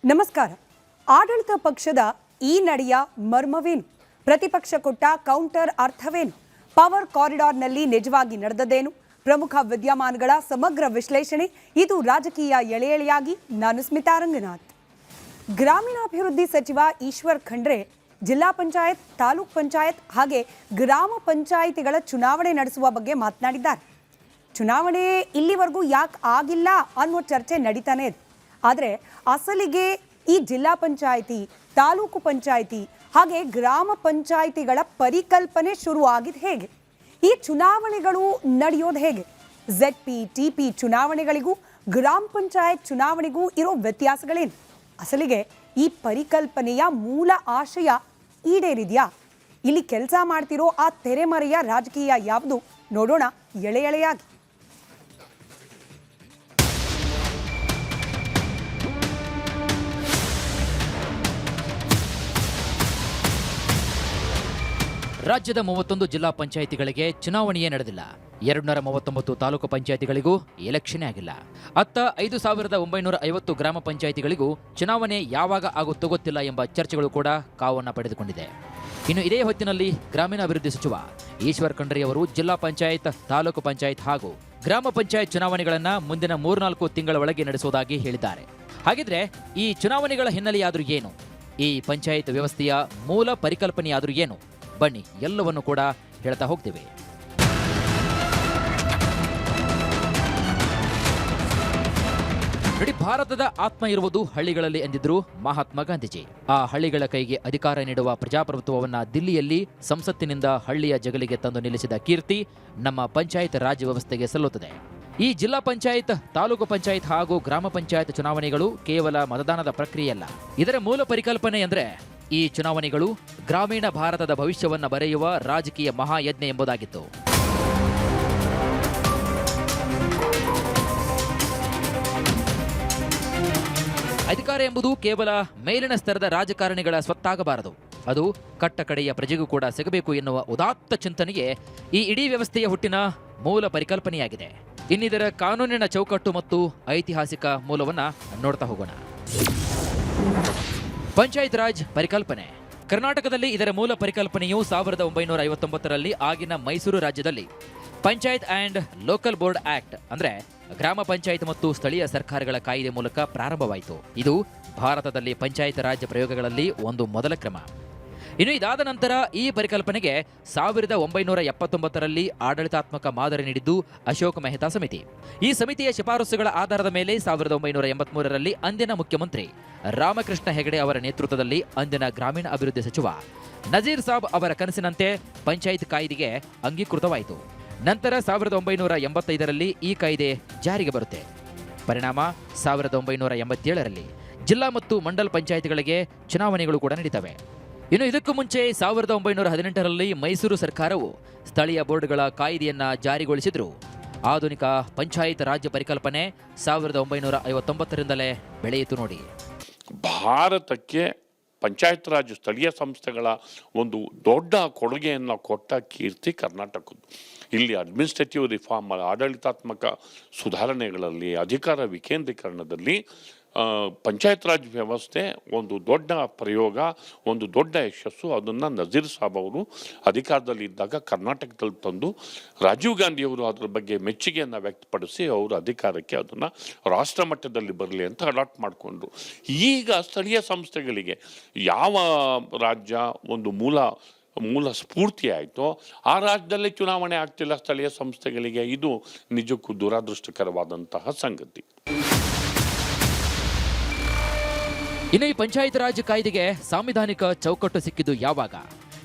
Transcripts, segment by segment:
ನಮಸ್ಕಾರ. ಆಡಳಿತ ಪಕ್ಷದ ಈ ನಡೆಯ ಮರ್ಮವೇನು? ಪ್ರತಿಪಕ್ಷ ಕೊಟ್ಟ ಕೌಂಟರ್ ಅರ್ಥವೇನು? ಪವರ್ ಕಾರಿಡಾರ್ನಲ್ಲಿ ನಿಜವಾಗಿ ನಡೆದದೇನು? ಪ್ರಮುಖ ವಿದ್ಯಮಾನಗಳ ಸಮಗ್ರ ವಿಶ್ಲೇಷಣೆ ಇದು ರಾಜಕೀಯ ಎಳೆಯಾಗಿ. ನಾನು ಸ್ಮಿತಾ ರಂಗನಾಥ್. ಗ್ರಾಮೀಣಾಭಿವೃದ್ಧಿ ಸಚಿವ ಈಶ್ವರ್ ಖಂಡ್ರೆ ಜಿಲ್ಲಾ ಪಂಚಾಯತ್, ತಾಲೂಕ್ ಪಂಚಾಯತ್ ಹಾಗೆ ಗ್ರಾಮ ಪಂಚಾಯಿತಿಗಳ ಚುನಾವಣೆ ನಡೆಸುವ ಬಗ್ಗೆ ಮಾತನಾಡಿದ್ದಾರೆ. ಚುನಾವಣೆ ಇಲ್ಲಿವರೆಗೂ ಯಾಕೆ ಆಗಿಲ್ಲ ಅನ್ನೋ ಚರ್ಚೆ ನಡೀತಾನೆ ಇದೆ. ಆದರೆ ಅಸಲಿಗೆ ಈ ಜಿಲ್ಲಾ ಪಂಚಾಯಿತಿ, ತಾಲೂಕು ಪಂಚಾಯಿತಿ ಹಾಗೆ ಗ್ರಾಮ ಪಂಚಾಯಿತಿಗಳ ಪರಿಕಲ್ಪನೆ ಶುರುವಾಗಿದ್ದು ಹೇಗೆ? ಈ ಚುನಾವಣೆಗಳು ನಡೆಯೋದು ಹೇಗೆ? ZP, TP ಚುನಾವಣೆಗಳಿಗೂ ಗ್ರಾಮ ಪಂಚಾಯತ್ ಚುನಾವಣೆಗೂ ಇರೋ ವ್ಯತ್ಯಾಸಗಳೇನು? ಅಸಲಿಗೆ ಈ ಪರಿಕಲ್ಪನೆಯ ಮೂಲ ಆಶಯ ಈಡೇರಿದೆಯಾ? ಇಲ್ಲಿ ಕೆಲಸ ಮಾಡ್ತಿರೋ ಆ ತೆರೆಮರೆಯ ರಾಜಕೀಯ ಯಾವುದು? ನೋಡೋಣ ಎಳೆಯಾಗಿ. ರಾಜ್ಯದ 31 ಜಿಲ್ಲಾ ಪಂಚಾಯಿತಿಗಳಿಗೆ ಚುನಾವಣೆಯೇ ನಡೆದಿಲ್ಲ. 239 ತಾಲೂಕು ಪಂಚಾಯಿತಿಗಳಿಗೂ ಎಲೆಕ್ಷನ್ ಆಗಿಲ್ಲ. ಅತ್ತ 5,950 ಗ್ರಾಮ ಪಂಚಾಯಿತಿಗಳಿಗೂ ಚುನಾವಣೆ ಯಾವಾಗ ಆಗುತ್ತೋ ಗೊತ್ತಿಲ್ಲ ಎಂಬ ಚರ್ಚೆಗಳು ಕೂಡ ಕಾವನ್ನ ಪಡೆದುಕೊಂಡಿದೆ. ಇನ್ನು ಇದೇ ಹೊತ್ತಿನಲ್ಲಿ ಗ್ರಾಮೀಣಾಭಿವೃದ್ಧಿ ಸಚಿವ ಈಶ್ವರ್ ಖಂಡ್ರೆ ಅವರು ಜಿಲ್ಲಾ ಪಂಚಾಯತ್, ತಾಲೂಕು ಪಂಚಾಯತ್ ಹಾಗೂ ಗ್ರಾಮ ಪಂಚಾಯತ್ ಚುನಾವಣೆಗಳನ್ನ ಮುಂದಿನ 3-4 ತಿಂಗಳ ಒಳಗೆ ನಡೆಸುವುದಾಗಿ ಹೇಳಿದ್ದಾರೆ. ಹಾಗಿದ್ರೆ ಈ ಚುನಾವಣೆಗಳ ಹಿನ್ನೆಲೆಯಾದರೂ ಏನು? ಈ ಪಂಚಾಯತ್ ವ್ಯವಸ್ಥೆಯ ಮೂಲ ಪರಿಕಲ್ಪನೆಯಾದರೂ ಏನು? ಬನ್ನಿ ಎಲ್ಲವನ್ನು ಕೂಡ ಹೇಳ್ತಾ ಹೋಗ್ತೇವೆ. ಇಡೀ ಭಾರತದ ಆತ್ಮ ಇರುವುದು ಹಳ್ಳಿಗಳಲ್ಲಿ ಎಂದಿದ್ರು ಮಹಾತ್ಮ ಗಾಂಧೀಜಿ. ಆ ಹಳ್ಳಿಗಳ ಕೈಗೆ ಅಧಿಕಾರ ನೀಡುವ ಪ್ರಜಾಪ್ರಭುತ್ವವನ್ನ ದಿಲ್ಲಿಯಲ್ಲಿ ಸಂಸತ್ತಿನಿಂದ ಹಳ್ಳಿಯ ಜಗಲಿಗೆ ತಂದು ನಿಲ್ಲಿಸಿದ ಕೀರ್ತಿ ನಮ್ಮ ಪಂಚಾಯತ್ ರಾಜ್ ವ್ಯವಸ್ಥೆಗೆ ಸಲ್ಲುತ್ತದೆ. ಈ ಜಿಲ್ಲಾ ಪಂಚಾಯತ್, ತಾಲೂಕು ಪಂಚಾಯತ್ ಹಾಗೂ ಗ್ರಾಮ ಪಂಚಾಯತ್ ಚುನಾವಣೆಗಳು ಕೇವಲ ಮತದಾನದ ಪ್ರಕ್ರಿಯೆಯಲ್ಲ. ಇದರ ಮೂಲ ಪರಿಕಲ್ಪನೆ ಅಂದ್ರೆ ಈ ಚುನಾವಣೆಗಳು ಗ್ರಾಮೀಣ ಭಾರತದ ಭವಿಷ್ಯವನ್ನ ಬರೆಯುವ ರಾಜಕೀಯ ಮಹಾಯಜ್ಞ ಎಂಬುದಾಗಿತ್ತು. ಅಧಿಕಾರ ಎಂಬುದು ಕೇವಲ ಮೇಲಿನ ಸ್ತರದ ರಾಜಕಾರಣಿಗಳ ಸ್ವತ್ತಾಗಬಾರದು. ಅದು ಕಟ್ಟಕಡೆಯ ಪ್ರಜೆಗೂ ಕೂಡ ಸಿಗಬೇಕು ಎನ್ನುವ ಉದಾತ್ತ ಚಿಂತನೆಗೆ ಈ ಇಡೀ ವ್ಯವಸ್ಥೆಯ ಹುಟ್ಟಿನ ಮೂಲ ಪರಿಕಲ್ಪನೆಯಾಗಿದೆ. ಇನ್ನಿದರ ಕಾನೂನಿನ ಚೌಕಟ್ಟು ಮತ್ತು ಐತಿಹಾಸಿಕ ಮೂಲವನ್ನ ನೋಡ್ತಾ ಹೋಗೋಣ. ಪಂಚಾಯತ್ ರಾಜ್ ಪರಿಕಲ್ಪನೆ. ಕರ್ನಾಟಕದಲ್ಲಿ ಇದರ ಮೂಲ ಪರಿಕಲ್ಪನೆಯು 1959ರಲ್ಲಿ ಆಗಿನ ಮೈಸೂರು ರಾಜ್ಯದಲ್ಲಿ panchayat and local board act ಅಂದ್ರೆ ಗ್ರಾಮ ಪಂಚಾಯತ್ ಮತ್ತು ಸ್ಥಳೀಯ ಸರ್ಕಾರಗಳ ಕಾಯ್ದೆ ಮೂಲಕ ಪ್ರಾರಂಭವಾಯಿತು. ಇದು ಭಾರತದಲ್ಲಿ ಪಂಚಾಯತ್ ರಾಜ್ ಪ್ರಯೋಗಗಳಲ್ಲಿ ಒಂದು ಮೊದಲ ಕ್ರಮ. ಇನ್ನು ಇದಾದ ನಂತರ ಈ ಪರಿಕಲ್ಪನೆಗೆ 1979ರಲ್ಲಿ ಆಡಳಿತಾತ್ಮಕ ಮಾದರಿ ನೀಡಿದ್ದು ಅಶೋಕ್ ಮೆಹ್ತಾ ಸಮಿತಿ. ಈ ಸಮಿತಿಯ ಶಿಫಾರಸುಗಳ ಆಧಾರದ ಮೇಲೆ 1983ರಲ್ಲಿ ಅಂದಿನ ಮುಖ್ಯಮಂತ್ರಿ ರಾಮಕೃಷ್ಣ ಹೆಗಡೆ ಅವರ ನೇತೃತ್ವದಲ್ಲಿ ಅಂದಿನ ಗ್ರಾಮೀಣ ಅಭಿವೃದ್ಧಿ ಸಚಿವ ನಜೀರ್ ಸಾಬ್ ಅವರ ಕನಸಿನಂತೆ ಪಂಚಾಯತ್ ಕಾಯ್ದೆಗೆ ಅಂಗೀಕೃತವಾಯಿತು. ನಂತರ 1985ರಲ್ಲಿ ಈ ಕಾಯ್ದೆ ಜಾರಿಗೆ ಬರುತ್ತೆ. ಪರಿಣಾಮ 1987ರಲ್ಲಿ ಜಿಲ್ಲಾ ಮತ್ತು ಮಂಡಲ್ ಪಂಚಾಯತ್ಗಳಿಗೆ ಚುನಾವಣೆಗಳು ಕೂಡ ನಡೀತವೆ. ಇನ್ನು ಇದಕ್ಕೂ ಮುಂಚೆ 1918ರಲ್ಲಿ ಮೈಸೂರು ಸರ್ಕಾರವು ಸ್ಥಳೀಯ ಬೋರ್ಡ್ಗಳ ಕಾಯ್ದೆಯನ್ನ ಜಾರಿಗೊಳಿಸಿದ್ರು. ಆಧುನಿಕ ಪಂಚಾಯತ್ ರಾಜ್ಯ ಪರಿಕಲ್ಪನೆ 1959ರಿಂದಲೇ ಬೆಳೆಯಿತು ನೋಡಿ. ಭಾರತಕ್ಕೆ ಪಂಚಾಯತ್ ರಾಜ್ ಸ್ಥಳೀಯ ಸಂಸ್ಥೆಗಳ ಒಂದು ದೊಡ್ಡ ಕೊಡುಗೆಯನ್ನು ಕೊಟ್ಟ ಕೀರ್ತಿ ಕರ್ನಾಟಕದ್ದು. ಇಲ್ಲಿ ಅಡ್ಮಿನಿಸ್ಟ್ರೇಟಿವ್ ರಿಫಾರ್ಮ್, ಆಡಳಿತಾತ್ಮಕ ಸುಧಾರಣೆಗಳಲ್ಲಿ, ಅಧಿಕಾರ ವಿಕೇಂದ್ರೀಕರಣದಲ್ಲಿ ಪಂಚಾಯತ್ ರಾಜ್ ವ್ಯವಸ್ಥೆ ಒಂದು ದೊಡ್ಡ ಪ್ರಯೋಗ, ಒಂದು ದೊಡ್ಡ ಯಶಸ್ಸು. ಅದನ್ನು ನಜೀರ್ ಸಾಬ್ ಅವರು ಅಧಿಕಾರದಲ್ಲಿ ಇದ್ದಾಗ ಕರ್ನಾಟಕದಲ್ಲಿ ತಂದು ರಾಜೀವ್ ಗಾಂಧಿಯವರು ಅದರ ಬಗ್ಗೆ ಮೆಚ್ಚುಗೆಯನ್ನು ವ್ಯಕ್ತಪಡಿಸಿ ಅವರು ಅಧಿಕಾರಕ್ಕೆ ಅದನ್ನು ರಾಷ್ಟ್ರ ಮಟ್ಟದಲ್ಲಿ ಬರಲಿ ಅಂತ ಅಡಾಪ್ಟ್ ಮಾಡಿಕೊಂಡ್ರು. ಈಗ ಸ್ಥಳೀಯ ಸಂಸ್ಥೆಗಳಿಗೆ ಯಾವ ರಾಜ್ಯ ಒಂದು ಮೂಲ ಸ್ಫೂರ್ತಿ ಆಯಿತೋ ಆ ರಾಜ್ಯದಲ್ಲಿ ಚುನಾವಣೆ ಆಗ್ತಿಲ್ಲ ಸ್ಥಳೀಯ ಸಂಸ್ಥೆಗಳಿಗೆ. ಇದು ನಿಜಕ್ಕೂ ದುರದೃಷ್ಟಕರವಾದಂತಹ ಸಂಗತಿ. ಇನ್ನು ಈ ಪಂಚಾಯತ್ ರಾಜ್ ಕಾಯ್ದೆಗೆ ಸಾಂವಿಧಾನಿಕ ಚೌಕಟ್ಟು ಸಿಕ್ಕಿದ್ದು ಯಾವಾಗ,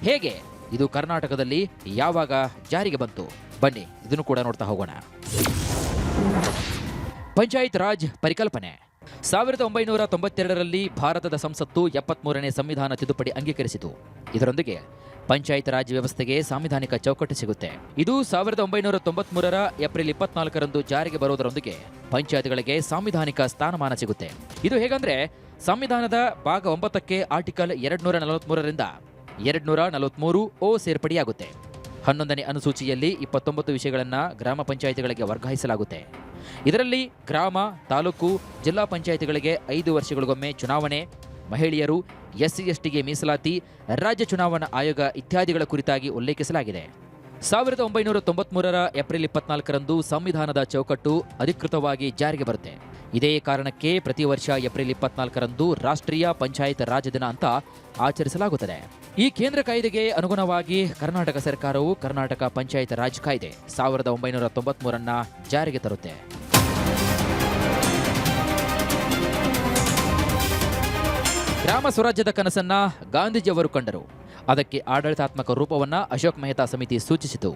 ಹೇಗೆ, ಇದು ಕರ್ನಾಟಕದಲ್ಲಿ ಯಾವಾಗ ಜಾರಿಗೆ ಬಂತು? ಬನ್ನಿ ಇದನ್ನು ಕೂಡ ನೋಡ್ತಾ ಹೋಗೋಣ. ಪಂಚಾಯತ್ ರಾಜ್ ಪರಿಕಲ್ಪನೆ. 1992ರಲ್ಲಿ ಭಾರತದ ಸಂಸತ್ತು 73ನೇ ಸಂವಿಧಾನ ತಿದ್ದುಪಡಿ ಅಂಗೀಕರಿಸಿತು. ಇದರೊಂದಿಗೆ ಪಂಚಾಯತ್ ರಾಜ್ ವ್ಯವಸ್ಥೆಗೆ ಸಾಂವಿಧಾನಿಕ ಚೌಕಟ್ಟು ಸಿಗುತ್ತೆ. ಇದು 1993ರ ಏಪ್ರಿಲ್ 24ರಂದು ಜಾರಿಗೆ ಬರುವುದರೊಂದಿಗೆ ಪಂಚಾಯತ್ಗಳಿಗೆ ಸಾಂವಿಧಾನಿಕ ಸ್ಥಾನಮಾನ ಸಿಗುತ್ತೆ. ಇದು ಹೇಗಂದ್ರೆ ಸಂವಿಧಾನದ ಭಾಗ 9ಕ್ಕೆ ಆರ್ಟಿಕಲ್ 243ರಿಂದ 243 ಸೇರ್ಪಡೆಯಾಗುತ್ತೆ. 11ನೇ ಅನುಸೂಚಿಯಲ್ಲಿ 29 ವಿಷಯಗಳನ್ನು ಗ್ರಾಮ ಪಂಚಾಯಿತಿಗಳಿಗೆ ವರ್ಗಾಯಿಸಲಾಗುತ್ತೆ. ಇದರಲ್ಲಿ ಗ್ರಾಮ, ತಾಲೂಕು, ಜಿಲ್ಲಾ ಪಂಚಾಯಿತಿಗಳಿಗೆ 5 ವರ್ಷಗಳಿಗೊಮ್ಮೆ ಚುನಾವಣೆ, ಮಹಿಳೆಯರು, ಎಸ್ಸಿ ಎಸ್ಟಿಗೆ ಮೀಸಲಾತಿ, ರಾಜ್ಯ ಚುನಾವಣಾ ಆಯೋಗ ಇತ್ಯಾದಿಗಳ ಕುರಿತಾಗಿ ಉಲ್ಲೇಖಿಸಲಾಗಿದೆ. 1993ರ ಏಪ್ರಿಲ್ 24ರಂದು ಸಂವಿಧಾನದ ಚೌಕಟ್ಟು ಅಧಿಕೃತವಾಗಿ ಜಾರಿಗೆ ಬರುತ್ತೆ. ಇದೇ ಕಾರಣಕ್ಕೆ ಪ್ರತಿ ವರ್ಷ ಏಪ್ರಿಲ್ 24ರಂದು ರಾಷ್ಟ್ರೀಯ ಪಂಚಾಯತ್ ರಾಜ್ ದಿನ ಅಂತ ಆಚರಿಸಲಾಗುತ್ತದೆ. ಈ ಕೇಂದ್ರ ಕಾಯ್ದೆಗೆ ಅನುಗುಣವಾಗಿ ಕರ್ನಾಟಕ ಸರ್ಕಾರವು ಕರ್ನಾಟಕ ಪಂಚಾಯತ್ ರಾಜ್ ಕಾಯ್ದೆ 1993ರನ್ನ ಜಾರಿಗೆ ತರುತ್ತೆ. ಗ್ರಾಮ ಸ್ವರಾಜ್ಯದ ಕನಸನ್ನ ಗಾಂಧೀಜಿಯವರು ಕಂಡರು. ಅದಕ್ಕೆ ಆಡಳಿತಾತ್ಮಕ ರೂಪವನ್ನ ಅಶೋಕ್ ಮೆಹ್ತಾ ಸಮಿತಿ ಸೂಚಿಸಿತು.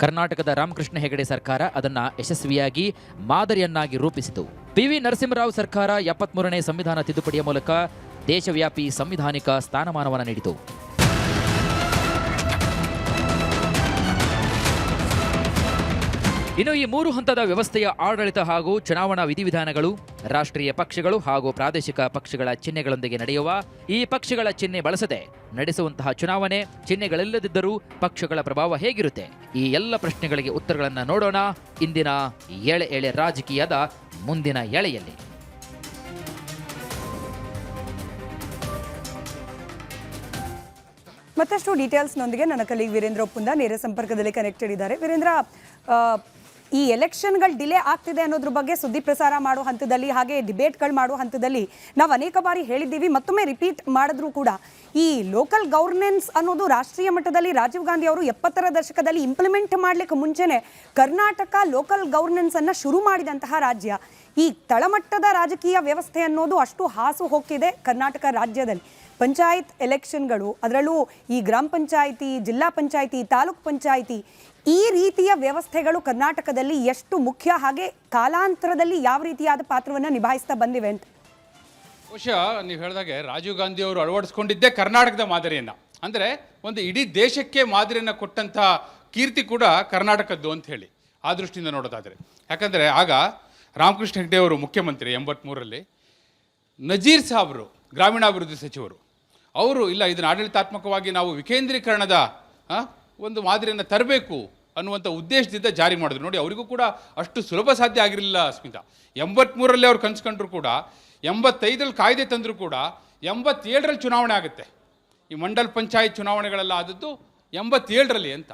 ಕರ್ನಾಟಕದ ರಾಮಕೃಷ್ಣ ಹೆಗಡೆ ಸರ್ಕಾರ ಅದನ್ನ ಯಶಸ್ವಿಯಾಗಿ ಮಾದರಿಯನ್ನಾಗಿ ರೂಪಿಸಿತು. PV ನರಸಿಂಹರಾವ್ ಸರ್ಕಾರ 73ನೇ ಸಂವಿಧಾನ ತಿದ್ದುಪಡಿಯ ಮೂಲಕ ದೇಶವ್ಯಾಪಿ ಸಂವಿಧಾನಿಕ ಸ್ಥಾನಮಾನವನ್ನು ನೀಡಿತು. ಇನ್ನು ಈ 3 ಹಂತದ ವ್ಯವಸ್ಥೆಯ ಆಡಳಿತ ಹಾಗೂ ಚುನಾವಣಾ ವಿಧಿವಿಧಾನಗಳು ರಾಷ್ಟ್ರೀಯ ಪಕ್ಷಗಳು ಹಾಗೂ ಪ್ರಾದೇಶಿಕ ಪಕ್ಷಗಳ ಚಿಹ್ನೆಗಳೊಂದಿಗೆ ನಡೆಯುವ, ಈ ಪಕ್ಷಗಳ ಚಿಹ್ನೆ ಬಳಸದೆ ನಡೆಸುವಂತಹ ಚುನಾವಣೆ, ಚಿಹ್ನೆಗಳಿಲ್ಲದಿದ್ದರೂ ಪಕ್ಷಗಳ ಪ್ರಭಾವ ಹೇಗಿರುತ್ತೆ? ಈ ಎಲ್ಲ ಪ್ರಶ್ನೆಗಳಿಗೆ ಉತ್ತರಗಳನ್ನು ನೋಡೋಣ ಇಂದಿನ ಎಳೆ ಎಳೆ ರಾಜಕೀಯದ ಮುಂದಿನ ಎಳೆಯಲ್ಲಿ. ಮತ್ತಷ್ಟು ಡೀಟೇಲ್ಸ್ನೊಂದಿಗೆ ನನ್ನ ಕಲೀಗ್ ವೀರೇಂದ್ರ ಒಪ್ಪುಂದ ನೇರ ಸಂಪರ್ಕದಲ್ಲಿ ಕನೆಕ್ಟೆಡ್ ಇದ್ದಾರೆ. ವೀರೇಂದ್ರ, ಈ ಎಲೆಕ್ಷನ್ಗಳು ಡಿಲೇ ಆಗ್ತಿದೆ ಅನ್ನೋದ್ರ ಬಗ್ಗೆ ಸುದ್ದಿ ಪ್ರಸಾರ ಮಾಡೋ ಹಂತದಲ್ಲಿ, ಹಾಗೆ ಡಿಬೇಟ್ಗಳು ಮಾಡೋ ಹಂತದಲ್ಲಿ ನಾವು ಅನೇಕ ಬಾರಿ ಹೇಳಿದ್ದೀವಿ, ಮತ್ತೊಮ್ಮೆ ರಿಪೀಟ್ ಮಾಡಿದ್ರೂ ಕೂಡ ಈ ಲೋಕಲ್ ಗವರ್ನೆನ್ಸ್ ಅನ್ನೋದು ರಾಷ್ಟ್ರೀಯ ಮಟ್ಟದಲ್ಲಿ ರಾಜೀವ್ ಗಾಂಧಿ ಅವರು 70ರ ದಶಕದಲ್ಲಿ ಇಂಪ್ಲಿಮೆಂಟ್ ಮಾಡಲಿಕ್ಕೆ ಮುಂಚೆನೆ ಕರ್ನಾಟಕ ಲೋಕಲ್ ಗವರ್ನೆನ್ಸ್ ಅನ್ನು ಶುರು ಮಾಡಿದಂತಹ ರಾಜ್ಯ. ಈ ತಳಮಟ್ಟದ ರಾಜಕೀಯ ವ್ಯವಸ್ಥೆ ಅನ್ನೋದು ಅಷ್ಟು ಹಾಸು ಹೋಗ್ತಿದೆ ಕರ್ನಾಟಕ ರಾಜ್ಯದಲ್ಲಿ. ಪಂಚಾಯತ್ ಎಲೆಕ್ಷನ್ಗಳು, ಅದರಲ್ಲೂ ಈ ಗ್ರಾಮ ಪಂಚಾಯಿತಿ, ಜಿಲ್ಲಾ ಪಂಚಾಯಿತಿ, ತಾಲೂಕ್ ಪಂಚಾಯಿತಿ, ಈ ರೀತಿಯ ವ್ಯವಸ್ಥೆಗಳು ಕರ್ನಾಟಕದಲ್ಲಿ ಎಷ್ಟು ಮುಖ್ಯ, ಹಾಗೆ ಕಾಲಾಂತರದಲ್ಲಿ ಯಾವ ರೀತಿಯಾದ ಪಾತ್ರವನ್ನು ನಿಭಾಯಿಸ್ತಾ ಬಂದಿವೆ ಅಂತ? ಬಹುಶಃ ನೀವು ಹೇಳಿದಾಗೆ ರಾಜೀವ್ ಗಾಂಧಿ ಅವರು ಅಳವಡಿಸ್ಕೊಂಡಿದ್ದೇ ಕರ್ನಾಟಕದ ಮಾದರಿಯನ್ನು, ಅಂದರೆ ಒಂದು ಇಡೀ ದೇಶಕ್ಕೆ ಮಾದರಿಯನ್ನು ಕೊಟ್ಟಂಥ ಕೀರ್ತಿ ಕೂಡ ಕರ್ನಾಟಕದ್ದು ಅಂತ ಹೇಳಿ ಆ ದೃಷ್ಟಿಯಿಂದ ನೋಡೋದಾದರೆ. ಯಾಕಂದರೆ ಆಗ ರಾಮಕೃಷ್ಣ ಹೆಗಡೆ ಅವರು ಮುಖ್ಯಮಂತ್ರಿ 83ರಲ್ಲಿ, ನಜೀರ್ ಸಾಬ್ರು ಗ್ರಾಮೀಣಾಭಿವೃದ್ಧಿ ಸಚಿವರು, ಅವರು ಇಲ್ಲ ಇದನ್ನು ಆಡಳಿತಾತ್ಮಕವಾಗಿ ನಾವು ವಿಕೇಂದ್ರೀಕರಣದ ಒಂದು ಮಾದರಿಯನ್ನು ತರಬೇಕು ಅನ್ನುವಂಥ ಉದ್ದೇಶದಿಂದ ಜಾರಿ ಮಾಡಿದ್ರು. ನೋಡಿ, ಅವರಿಗೂ ಕೂಡ ಅಷ್ಟು ಸುಲಭ ಸಾಧ್ಯ ಆಗಿರಲಿಲ್ಲ ಸ್ಮಿತಾ. 83ರಲ್ಲಿ ಅವ್ರು ಕನ್ಸ್ಕೊಂಡ್ರು ಕೂಡ, 85ರಲ್ಲಿ ಕಾಯ್ದೆ ತಂದರೂ ಕೂಡ 87ರಲ್ಲಿ ಚುನಾವಣೆ ಆಗುತ್ತೆ. ಈ ಮಂಡಲ್ ಪಂಚಾಯತ್ ಚುನಾವಣೆಗಳೆಲ್ಲ ಆದದ್ದು 87ರಲ್ಲಿ ಅಂತ.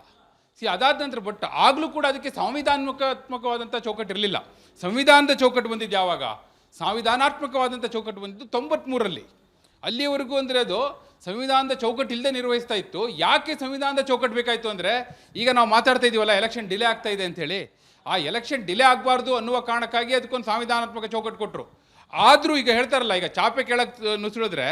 ಅದಾದ ನಂತರ ಬಟ್ ಆಗಲೂ ಕೂಡ ಅದಕ್ಕೆ ಸಂವಿಧಾನಾತ್ಮಕವಾದಂಥ ಚೌಕಟ್ಟು ಇರಲಿಲ್ಲ. ಸಂವಿಧಾನದ ಚೌಕಟ್ಟು ಬಂದಿದ್ದು ಯಾವಾಗ? ಸಂವಿಧಾನಾತ್ಮಕವಾದಂಥ ಚೌಕಟ್ಟು ಬಂದಿದ್ದು 93ರಲ್ಲಿ. ಅಲ್ಲಿಯವರೆಗೂ ಅಂದರೆ ಅದು ಸಂವಿಧಾನದ ಚೌಕಟ್ಟು ಇಲ್ಲದೆ ನಿರ್ವಹಿಸ್ತಾ ಇತ್ತು. ಯಾಕೆ ಸಂವಿಧಾನದ ಚೌಕಟ್ಟು ಬೇಕಾಯಿತು ಅಂದರೆ, ಈಗ ನಾವು ಮಾತಾಡ್ತಾ ಇದ್ದೀವಲ್ಲ ಎಲೆಕ್ಷನ್ ಡಿಲೇ ಆಗ್ತಾ ಇದೆ ಅಂತೇಳಿ, ಆ ಎಲೆಕ್ಷನ್ ಡಿಲೇ ಆಗಬಾರ್ದು ಅನ್ನುವ ಕಾರಣಕ್ಕಾಗಿ ಅದಕ್ಕೊಂದು ಸಂವಿಧಾನಾತ್ಮಕ ಚೌಕಟ್ಟು ಕೊಟ್ಟರು. ಆದರೂ ಈಗ ಹೇಳ್ತಾರಲ್ಲ, ಈಗ ಚಾಪೆ ಕೆಳಗೆ ನುಸುಳಿದ್ರೆ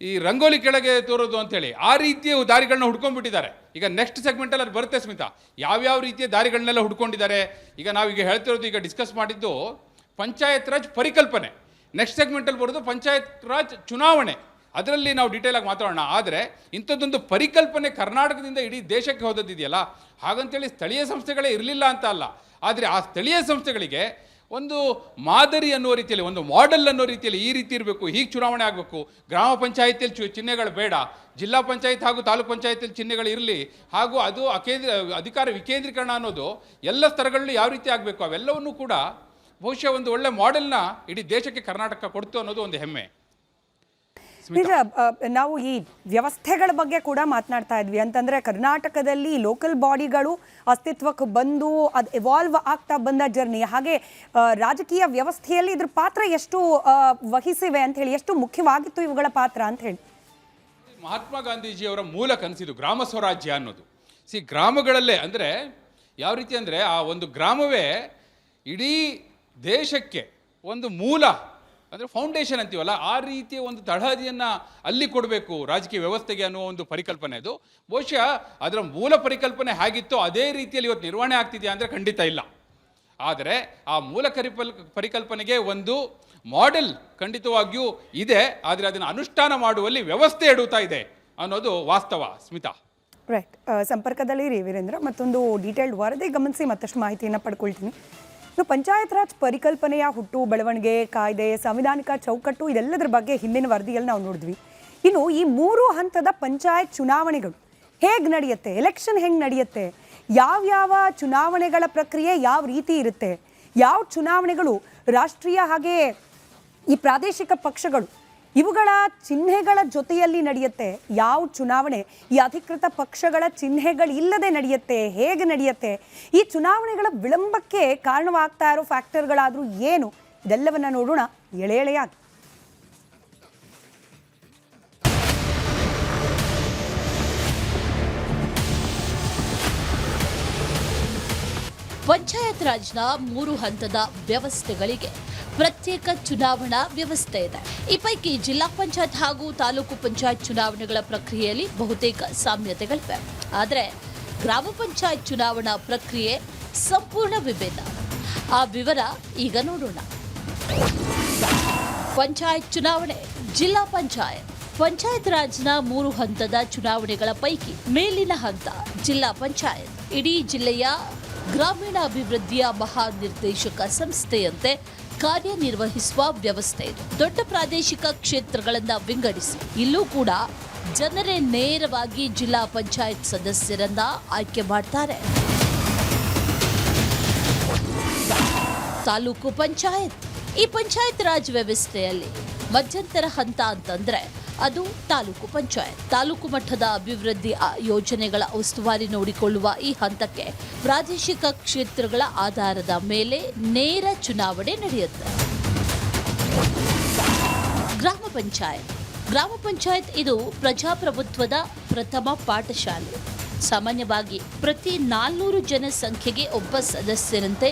ಈ ರಂಗೋಲಿ ಕೆಳಗೆ ತೋರೋದು ಅಂತೇಳಿ, ಆ ರೀತಿಯ ದಾರಿಗಳನ್ನ ಹುಡ್ಕೊಂಡ್ಬಿಟ್ಟಿದ್ದಾರೆ. ಈಗ ನೆಕ್ಸ್ಟ್ ಸೆಗ್ಮೆಂಟಲ್ಲಿ ಅದು ಬರುತ್ತೆ ಸ್ಮಿತಾ, ಯಾವ್ಯಾವ ರೀತಿಯ ದಾರಿಗಳನ್ನೆಲ್ಲ ಹುಡ್ಕೊಂಡಿದ್ದಾರೆ. ಈಗ ನಾವೀಗ ಹೇಳ್ತಿರೋದು, ಈಗ ಡಿಸ್ಕಸ್ ಮಾಡಿದ್ದು ಪಂಚಾಯತ್ ರಾಜ್ ಪರಿಕಲ್ಪನೆ, ನೆಕ್ಸ್ಟ್ ಸೆಗ್ಮೆಂಟಲ್ಲಿ ಬರೋದು ಪಂಚಾಯತ್ ರಾಜ್ ಚುನಾವಣೆ. ಅದರಲ್ಲಿ ನಾವು ಡೀಟೇಲಾಗಿ ಮಾತಾಡೋಣ. ಆದರೆ ಇಂಥದ್ದೊಂದು ಪರಿಕಲ್ಪನೆ ಕರ್ನಾಟಕದಿಂದ ಇಡೀ ದೇಶಕ್ಕೆ ಹೋದದ್ದಿದೆಯಲ್ಲ, ಹಾಗಂತೇಳಿ ಸ್ಥಳೀಯ ಸಂಸ್ಥೆಗಳೇ ಇರಲಿಲ್ಲ ಅಂತ ಅಲ್ಲ. ಆದರೆ ಆ ಸ್ಥಳೀಯ ಸಂಸ್ಥೆಗಳಿಗೆ ಒಂದು ಮಾದರಿ ಅನ್ನೋ ರೀತಿಯಲ್ಲಿ, ಒಂದು ಮಾಡೆಲ್ ಅನ್ನೋ ರೀತಿಯಲ್ಲಿ ಈ ರೀತಿ ಇರಬೇಕು, ಹೀಗೆ ಚುನಾವಣೆ ಆಗಬೇಕು, ಗ್ರಾಮ ಪಂಚಾಯಿತಿಯಲ್ಲಿ ಚಿಹ್ನೆಗಳು ಬೇಡ, ಜಿಲ್ಲಾ ಪಂಚಾಯತ್ ಹಾಗೂ ತಾಲೂಕು ಪಂಚಾಯತಿಯಲ್ಲಿ ಚಿಹ್ನೆಗಳು ಇರಲಿ, ಹಾಗೂ ಅದು ಅಧಿಕಾರ ವಿಕೇಂದ್ರೀಕರಣ ಅನ್ನೋದು ಎಲ್ಲ ಸ್ತರಗಳಲ್ಲಿ ಯಾವ ರೀತಿ ಆಗಬೇಕು, ಅವೆಲ್ಲವನ್ನೂ ಕೂಡ ಬಹುಶಃ ಒಂದು ಒಳ್ಳೆ ಮಾಡೆಲ್ನ ಇಡೀ ದೇಶಕ್ಕೆ ಕರ್ನಾಟಕ ಕೊಡ್ತು ಅನ್ನೋದು ಒಂದು ಹೆಮ್ಮೆ. ನಿಜ. ನಾವು ಈ ವ್ಯವಸ್ಥೆಗಳ ಬಗ್ಗೆ ಕೂಡ ಮಾತನಾಡ್ತಾ ಇದ್ವಿ. ಅಂತಂದ್ರೆ ಕರ್ನಾಟಕದಲ್ಲಿ ಲೋಕಲ್ ಬಾಡಿಗಳು ಅಸ್ತಿತ್ವಕ್ಕೆ ಬಂದು ಅದು ಎವಾಲ್ವ್ ಆಗ್ತಾ ಬಂದ ಜರ್ನಿ, ಹಾಗೆ ರಾಜಕೀಯ ವ್ಯವಸ್ಥೆಯಲ್ಲಿ ಇದ್ರ ಪಾತ್ರ ಎಷ್ಟು ವಹಿಸಿವೆ ಅಂತ ಹೇಳಿ, ಎಷ್ಟು ಮುಖ್ಯವಾಗಿತ್ತು ಇವುಗಳ ಪಾತ್ರ ಅಂತ ಹೇಳಿ. ಮಹಾತ್ಮ ಗಾಂಧೀಜಿಯವರ ಮೂಲ ಕನಸಿದು ಗ್ರಾಮ ಸ್ವರಾಜ್ಯ ಅನ್ನೋದು. ಗ್ರಾಮಗಳಲ್ಲೇ ಅಂದರೆ ಯಾವ ರೀತಿ ಅಂದರೆ, ಆ ಒಂದು ಗ್ರಾಮವೇ ಇಡೀ ದೇಶಕ್ಕೆ ಒಂದು ಮೂಲ, ಅಂದರೆ ಫೌಂಡೇಶನ್ ಅಂತೀವಲ್ಲ, ಆ ರೀತಿಯ ಒಂದು ತಳಹದಿಯನ್ನು ಅಲ್ಲಿ ಕೊಡಬೇಕು ರಾಜಕೀಯ ವ್ಯವಸ್ಥೆಗೆ ಅನ್ನುವ ಒಂದು ಪರಿಕಲ್ಪನೆ. ಅದು ಬಹುಶಃ ಅದರ ಮೂಲ ಪರಿಕಲ್ಪನೆ ಹೇಗಿತ್ತೋ ಅದೇ ರೀತಿಯಲ್ಲಿ ಇವತ್ತು ನಿರ್ವಹಣೆ ಆಗ್ತಿದೆಯಾ ಅಂದರೆ ಖಂಡಿತ ಇಲ್ಲ. ಆದರೆ ಆ ಮೂಲ ಪರಿಕಲ್ಪನೆಗೆ ಒಂದು ಮಾಡೆಲ್ ಖಂಡಿತವಾಗಿಯೂ ಇದೆ, ಆದರೆ ಅದನ್ನು ಅನುಷ್ಠಾನ ಮಾಡುವಲ್ಲಿ ವ್ಯವಸ್ಥೆ ಎಡುತ್ತಾ ಇದೆ ಅನ್ನೋದು ವಾಸ್ತವ ಸ್ಮಿತಾ. ರೈಟ್. ಸಂಪರ್ಕದಲ್ಲಿ ವೀರೇಂದ್ರ, ಮತ್ತೊಂದು ಡೀಟೇಲ್ಡ್ ವರದಿ ಗಮನಿಸಿ ಮತ್ತಷ್ಟು ಮಾಹಿತಿಯನ್ನು ಪಡ್ಕೊಳ್ತೀನಿ. ಇನ್ನು ಪಂಚಾಯತ್ ರಾಜ್ ಪರಿಕಲ್ಪನೆಯ ಹುಟ್ಟು, ಬೆಳವಣಿಗೆ, ಕಾಯ್ದೆ, ಸಂವಿಧಾನಿಕ ಚೌಕಟ್ಟು, ಇದೆಲ್ಲದರ ಬಗ್ಗೆ ಹಿಂದಿನ ವರದಿಯಲ್ಲಿ ನಾವು ನೋಡಿದ್ವಿ. ಇನ್ನು ಈ 3 ಹಂತದ ಪಂಚಾಯತ್ ಚುನಾವಣೆಗಳು ಹೇಗೆ ನಡೆಯುತ್ತೆ, ಎಲೆಕ್ಷನ್ ಹೆಂಗೆ ನಡೆಯುತ್ತೆ, ಯಾವ್ಯಾವ ಚುನಾವಣೆಗಳ ಪ್ರಕ್ರಿಯೆ ಯಾವ ರೀತಿ ಇರುತ್ತೆ, ಯಾವ ಚುನಾವಣೆಗಳು ರಾಷ್ಟ್ರೀಯ ಹಾಗೆ ಈ ಪ್ರಾದೇಶಿಕ ಪಕ್ಷಗಳು ಇವುಗಳ ಚಿಹ್ನೆಗಳ ಜೊತೆಯಲ್ಲಿ ನಡೆಯುತ್ತೆ, ಯಾವ ಚುನಾವಣೆ ಈ ಅಧಿಕೃತ ಪಕ್ಷಗಳ ಚಿಹ್ನೆಗಳಿಲ್ಲದೆ ನಡೆಯುತ್ತೆ, ಹೇಗೆ ನಡೆಯುತ್ತೆ, ಈ ಚುನಾವಣೆಗಳ ವಿಳಂಬಕ್ಕೆ ಕಾರಣವಾಗ್ತಾ ಇರೋ ಫ್ಯಾಕ್ಟರ್ಗಳಾದರೂ ಏನು, ಇದೆಲ್ಲವನ್ನ ನೋಡೋಣ ಎಳೆ ಎಳೆಯಾಗಿ. ಪಂಚಾಯತ್ ರಾಜ್ನ 3 ಹಂತದ ವ್ಯವಸ್ಥೆಗಳಿಗೆ ಪ್ರತ್ಯೇಕ ಚುನಾವಣಾ ವ್ಯವಸ್ಥೆ ಇದೆ. ಈ ಪೈಕಿ ಜಿಲ್ಲಾ ಪಂಚಾಯತ್ ಹಾಗೂ ತಾಲೂಕು ಪಂಚಾಯತ್ ಚುನಾವಣೆಗಳ ಪ್ರಕ್ರಿಯೆಯಲ್ಲಿ ಬಹುತೇಕ ಸಾಮ್ಯತೆಗಳಿವೆ. ಆದರೆ ಗ್ರಾಮ ಪಂಚಾಯತ್ ಚುನಾವಣಾ ಪ್ರಕ್ರಿಯೆ ಸಂಪೂರ್ಣ ವಿಭಿನ್ನ. ಆ ವಿವರ ಈಗ ನೋಡೋಣ. ಪಂಚಾಯತ್ ಚುನಾವಣೆ. ಜಿಲ್ಲಾ ಪಂಚಾಯತ್ ರಾಜ್ನ 3 ಹಂತದ ಚುನಾವಣೆಗಳ ಪೈಕಿ ಮೇಲಿನ ಹಂತ ಜಿಲ್ಲಾ ಪಂಚಾಯತ್. ಇಡೀ ಜಿಲ್ಲೆಯ ಗ್ರಾಮೀಣಾಭಿವೃದ್ಧಿಯ ಮಹಾನಿರ್ದೇಶಕ ಸಂಸ್ಥೆಯಂತೆ ಕಾರ್ಯನಿರ್ವಹಿಸುವ ವ್ಯವಸ್ಥೆ ಇದು. ದೊಡ್ಡ ಪ್ರಾದೇಶಿಕ ಕ್ಷೇತ್ರಗಳನ್ನು ವಿಂಗಡಿಸಿ ಇಲ್ಲೂ ಕೂಡ ಜನರೇ ನೇರವಾಗಿ ಜಿಲ್ಲಾ ಪಂಚಾಯತ್ ಸದಸ್ಯರನ್ನ ಆಯ್ಕೆ ಮಾಡ್ತಾರೆ. ತಾಲೂಕು ಪಂಚಾಯತ್. ಈ ಪಂಚಾಯತ್ ರಾಜ್ ವ್ಯವಸ್ಥೆಯಲ್ಲಿ ಮಧ್ಯಂತರ ಹಂತ ಅಂತಂದ್ರೆ ಅದು ತಾಲೂಕು ಪಂಚಾಯತ್. ತಾಲೂಕು ಮಟ್ಟದ ಅಭಿವೃದ್ಧಿ ಯೋಜನೆಗಳ ಉಸ್ತುವಾರಿ ನೋಡಿಕೊಳ್ಳುವ ಈ ಹಂತಕ್ಕೆ ಪ್ರಾದೇಶಿಕ ಕ್ಷೇತ್ರಗಳ ಆಧಾರದ ಮೇಲೆ ನೇರ ಚುನಾವಣೆ ನಡೆಯುತ್ತೆ. ಗ್ರಾಮ ಪಂಚಾಯತ್ ಇದು ಪ್ರಜಾಪ್ರಭುತ್ವದ ಪ್ರಥಮ ಪಾಠಶಾಲೆ. ಸಾಮಾನ್ಯವಾಗಿ ಪ್ರತಿ 400 ಜನಸಂಖ್ಯೆಗೆ ಒಬ್ಬ ಸದಸ್ಯರಂತೆ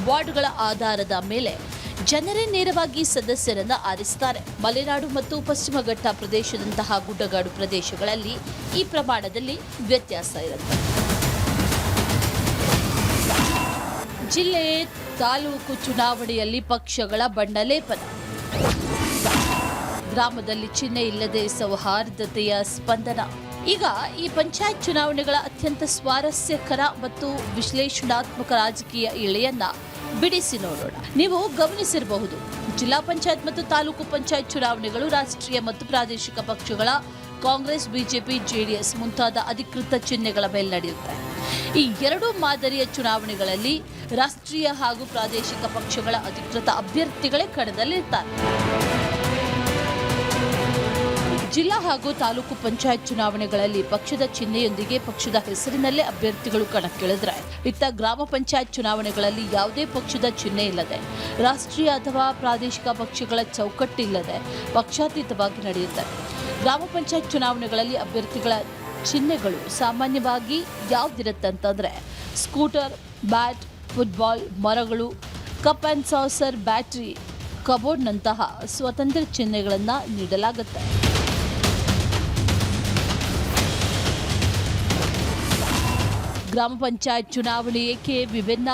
ವಾರ್ಡ್ಗಳ ಆಧಾರದ ಮೇಲೆ ಜನರೇ ನೇರವಾಗಿ ಸದಸ್ಯರನ್ನ ಆರಿಸುತ್ತಾರೆ. ಮಲೆನಾಡು ಮತ್ತು ಪಶ್ಚಿಮ ಘಟ್ಟ ಪ್ರದೇಶದಂತಹ ಗುಡ್ಡಗಾಡು ಪ್ರದೇಶಗಳಲ್ಲಿ ಈ ಪ್ರಮಾಣದಲ್ಲಿ ವ್ಯತ್ಯಾಸ ಇರುತ್ತೆ. ಜಿಲ್ಲೆ ತಾಲೂಕು ಚುನಾವಣೆಯಲ್ಲಿ ಪಕ್ಷಗಳ ಬಣ್ಣಲೇಪನ. ಗ್ರಾಮದಲ್ಲಿ ಚಿಹ್ನೆ ಇಲ್ಲದೆ ಸೌಹಾರ್ದತೆಯ ಸ್ಪಂದನ. ಈಗ ಈ ಪಂಚಾಯತ್ ಚುನಾವಣೆಗಳ ಅತ್ಯಂತ ಸ್ವಾರಸ್ಯಕರ ಮತ್ತು ವಿಶ್ಲೇಷಣಾತ್ಮಕ ರಾಜಕೀಯ ಎಳೆಯನ್ನ ಬಿಡಿಸಿ ನೋಡೋಣ. ನೀವು ಗಮನಿಸಿರಬಹುದು, ಜಿಲ್ಲಾ ಪಂಚಾಯತ್ ಮತ್ತು ತಾಲೂಕು ಪಂಚಾಯತ್ ಚುನಾವಣೆಗಳು ರಾಷ್ಟ್ರೀಯ ಮತ್ತು ಪ್ರಾದೇಶಿಕ ಪಕ್ಷಗಳ ಕಾಂಗ್ರೆಸ್, ಬಿಜೆಪಿ, ಜೆಡಿಎಸ್ ಮುಂತಾದ ಅಧಿಕೃತ ಚಿಹ್ನೆಗಳ ಮೇಲೆ ನಡೆಯುತ್ತೆ. ಈ ಎರಡೂ ಮಾದರಿಯ ಚುನಾವಣೆಗಳಲ್ಲಿ ರಾಷ್ಟ್ರೀಯ ಹಾಗೂ ಪ್ರಾದೇಶಿಕ ಪಕ್ಷಗಳ ಅಧಿಕೃತ ಅಭ್ಯರ್ಥಿಗಳೇ ಕಣದಲ್ಲಿರ್ತಾರೆ. ಜಿಲ್ಲಾ ಹಾಗೂ ತಾಲೂಕು ಪಂಚಾಯತ್ ಚುನಾವಣೆಗಳಲ್ಲಿ ಪಕ್ಷದ ಚಿಹ್ನೆಯೊಂದಿಗೆ ಪಕ್ಷದ ಹೆಸರಿನಲ್ಲೇ ಅಭ್ಯರ್ಥಿಗಳು ಕಣಕ್ಕಿಳಿದ್ರೆ, ಇತ್ತ ಗ್ರಾಮ ಪಂಚಾಯತ್ ಚುನಾವಣೆಗಳಲ್ಲಿ ಯಾವುದೇ ಪಕ್ಷದ ಚಿಹ್ನೆ ಇಲ್ಲದೆ ರಾಷ್ಟ್ರೀಯ ಅಥವಾ ಪ್ರಾದೇಶಿಕ ಪಕ್ಷಗಳ ಚೌಕಟ್ಟಿಲ್ಲದೆ ಪಕ್ಷಾತೀತವಾಗಿ ನಡೆಯುತ್ತೆ. ಗ್ರಾಮ ಪಂಚಾಯತ್ ಚುನಾವಣೆಗಳಲ್ಲಿ ಅಭ್ಯರ್ಥಿಗಳ ಚಿಹ್ನೆಗಳು ಸಾಮಾನ್ಯವಾಗಿ ಯಾವುದಿರುತ್ತೆ ಅಂತಂದ್ರೆ ಸ್ಕೂಟರ್, ಬ್ಯಾಟ್, ಫುಟ್ಬಾಲ್, ಮರಗಳು, ಕಪ್ ಆ್ಯಂಡ್ ಸಾಸರ್, ಬ್ಯಾಟ್ರಿ, ಕಬೋರ್ಡ್ನಂತಹ ಸ್ವತಂತ್ರ ಚಿಹ್ನೆಗಳನ್ನು ನೀಡಲಾಗುತ್ತೆ. ಗ್ರಾಮ ಪಂಚಾಯತ್ ಚುನಾವಣೆ ಏಕೆ ವಿಭಿನ್ನ?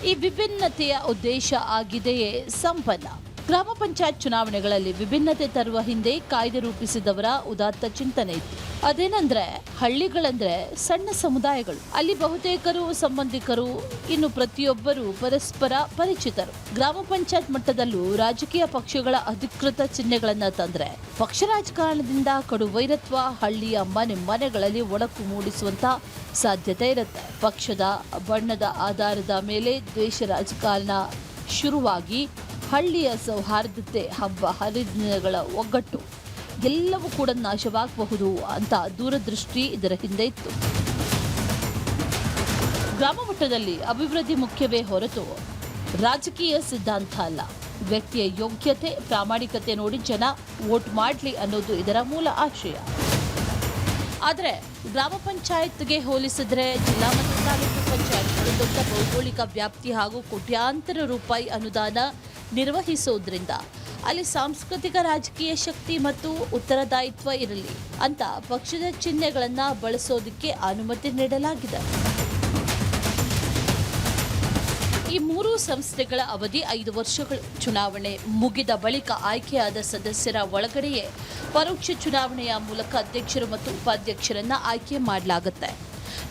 ಈ ವಿಭಿನ್ನತೆಯ ಉದ್ದೇಶ ಆಗಿದೆಯೇ ಸಂಪನ್ನ. ಗ್ರಾಮ ಪಂಚಾಯತ್ ಚುನಾವಣೆಗಳಲ್ಲಿ ವಿಭಿನ್ನತೆ ತರುವ ಹಿಂದೆ ಕಾಯ್ದೆ ರೂಪಿಸಿದವರ ಉದಾತ್ತ ಚಿಂತನೆ ಇತ್ತು. ಅದೇನಂದ್ರೆ, ಹಳ್ಳಿಗಳಂದ್ರೆ ಸಣ್ಣ ಸಮುದಾಯಗಳು. ಅಲ್ಲಿ ಬಹುತೇಕರು ಸಂಬಂಧಿಕರು, ಇನ್ನು ಪ್ರತಿಯೊಬ್ಬರು ಪರಸ್ಪರ ಪರಿಚಿತರು. ಗ್ರಾಮ ಪಂಚಾಯತ್ ಮಟ್ಟದಲ್ಲೂ ರಾಜಕೀಯ ಪಕ್ಷಗಳ ಅಧಿಕೃತ ಚಿಹ್ನೆಗಳನ್ನ ತಂದ್ರೆ ಪಕ್ಷ ರಾಜಕಾರಣದಿಂದ ಕಡು ವೈರತ್ವ ಹಳ್ಳಿಯ ಮನೆಗಳಲ್ಲಿ ಒಡಕು ಮೂಡಿಸುವಂತ ಸಾಧ್ಯತೆ ಇರುತ್ತೆ. ಪಕ್ಷದ ಬಣ್ಣದ ಆಧಾರದ ಮೇಲೆ ದ್ವೇಷ ರಾಜಕಾರಣ ಶುರುವಾಗಿ ಹಳ್ಳಿಯ ಸೌಹಾರ್ದತೆ, ಹಬ್ಬ ಹರಿದಿನಗಳ ಒಗ್ಗಟ್ಟು ಎಲ್ಲವೂ ಕೂಡ ನಾಶವಾಗಬಹುದು ಅಂತ ದೂರದೃಷ್ಟಿ ಇದರ ಹಿಂದೆ ಇತ್ತು. ಗ್ರಾಮ ಮಟ್ಟದಲ್ಲಿ ಅಭಿವೃದ್ಧಿ ಮುಖ್ಯವೇ ಹೊರತು ರಾಜಕೀಯ ಸಿದ್ಧಾಂತ ಅಲ್ಲ. ವ್ಯಕ್ತಿಯ ಯೋಗ್ಯತೆ, ಪ್ರಾಮಾಣಿಕತೆ ನೋಡಿ ಜನ ವೋಟ್ ಮಾಡಲಿ ಅನ್ನೋದು ಇದರ ಮೂಲ ಆಶಯ. ಆದರೆ ಗ್ರಾಮ ಪಂಚಾಯತ್ಗೆ ಹೋಲಿಸಿದ್ರೆ ಜಿಲ್ಲಾ ಮತ್ತು ತಾಲೂಕು ಪಂಚಾಯತ್ಗಳು ದೊಡ್ಡ ಭೌಗೋಳಿಕ ವ್ಯಾಪ್ತಿ ಹಾಗೂ ಕೋಟ್ಯಾಂತರ ರೂಪಾಯಿ ಅನುದಾನ ನಿರ್ವಹಿಸೋದ್ರಿಂದ ಅಲ್ಲಿ ಸಾಂಸ್ಕೃತಿಕ ರಾಜಕೀಯ ಶಕ್ತಿ ಮತ್ತು ಉತ್ತರದಾಯಿತ್ವ ಇರಲಿ ಅಂತ ಪಕ್ಷದ ಚಿಹ್ನೆಗಳನ್ನ ಬಳಸೋದಕ್ಕೆ ಅನುಮತಿ ನೀಡಲಾಗಿದೆ. ಈ 3 ಸಂಸ್ಥೆಗಳ ಅವಧಿ 5 ವರ್ಷಗಳು. ಚುನಾವಣೆ ಮುಗಿದ ಬಳಿಕ ಆಯ್ಕೆಯಾದ ಸದಸ್ಯರ ಒಳಗಡೆಯೇ ಪರೋಕ್ಷ ಚುನಾವಣೆಯ ಮೂಲಕ ಅಧ್ಯಕ್ಷರು ಮತ್ತು ಉಪಾಧ್ಯಕ್ಷರನ್ನ ಆಯ್ಕೆ ಮಾಡಲಾಗುತ್ತೆ.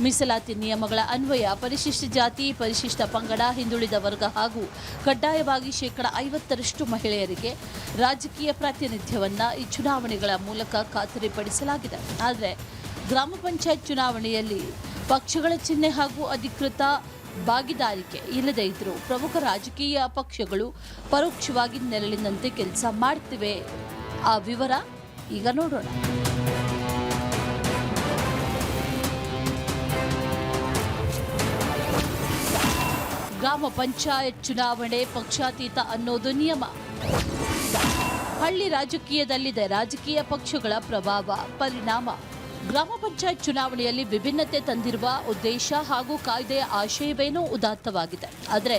ಮೀಸಲಾತಿ ನಿಯಮಗಳ ಅನ್ವಯ ಪರಿಶಿಷ್ಟ ಜಾತಿ, ಪರಿಶಿಷ್ಟ ಪಂಗಡ, ಹಿಂದುಳಿದ ವರ್ಗ ಹಾಗೂ ಕಡ್ಡಾಯವಾಗಿ 50% ಮಹಿಳೆಯರಿಗೆ ರಾಜಕೀಯ ಪ್ರಾತಿನಿಧ್ಯವನ್ನ ಈ ಚುನಾವಣೆಗಳ ಮೂಲಕ ಖಾತರಿಪಡಿಸಲಾಗಿದೆ. ಆದರೆ ಗ್ರಾಮ ಪಂಚಾಯತ್ ಚುನಾವಣೆಯಲ್ಲಿ ಪಕ್ಷಗಳ ಚಿಹ್ನೆ ಹಾಗೂ ಅಧಿಕೃತ ಭಾಗಿದಾರಿಕೆ ಇಲ್ಲದೇ ಇದ್ರೂ ಪ್ರಮುಖ ರಾಜಕೀಯ ಪಕ್ಷಗಳು ಪರೋಕ್ಷವಾಗಿ ನೆರಳಿನಂತೆ ಕೆಲಸ ಮಾಡ್ತಿವೆ. ಆ ವಿವರ ಈಗ ನೋಡೋಣ. ಗ್ರಾಮ ಪಂಚಾಯತ್ ಚುನಾವಣೆ ಪಕ್ಷಾತೀತ ಅನ್ನೋದು ನಿಯಮ. ಹಳ್ಳಿ ರಾಜಕೀಯದಲ್ಲಿದೆ ರಾಜಕೀಯ ಪಕ್ಷಗಳ ಪ್ರಭಾವ ಪರಿಣಾಮ. ಗ್ರಾಮ ಪಂಚಾಯತ್ ಚುನಾವಣೆಯಲ್ಲಿ ವಿಭಿನ್ನತೆ ತಂದಿರುವ ಉದ್ದೇಶ ಹಾಗೂ ಕಾಯ್ದೆಯ ಆಶಯವೇನೋ ಉದಾತ್ತವಾಗಿದೆ. ಆದರೆ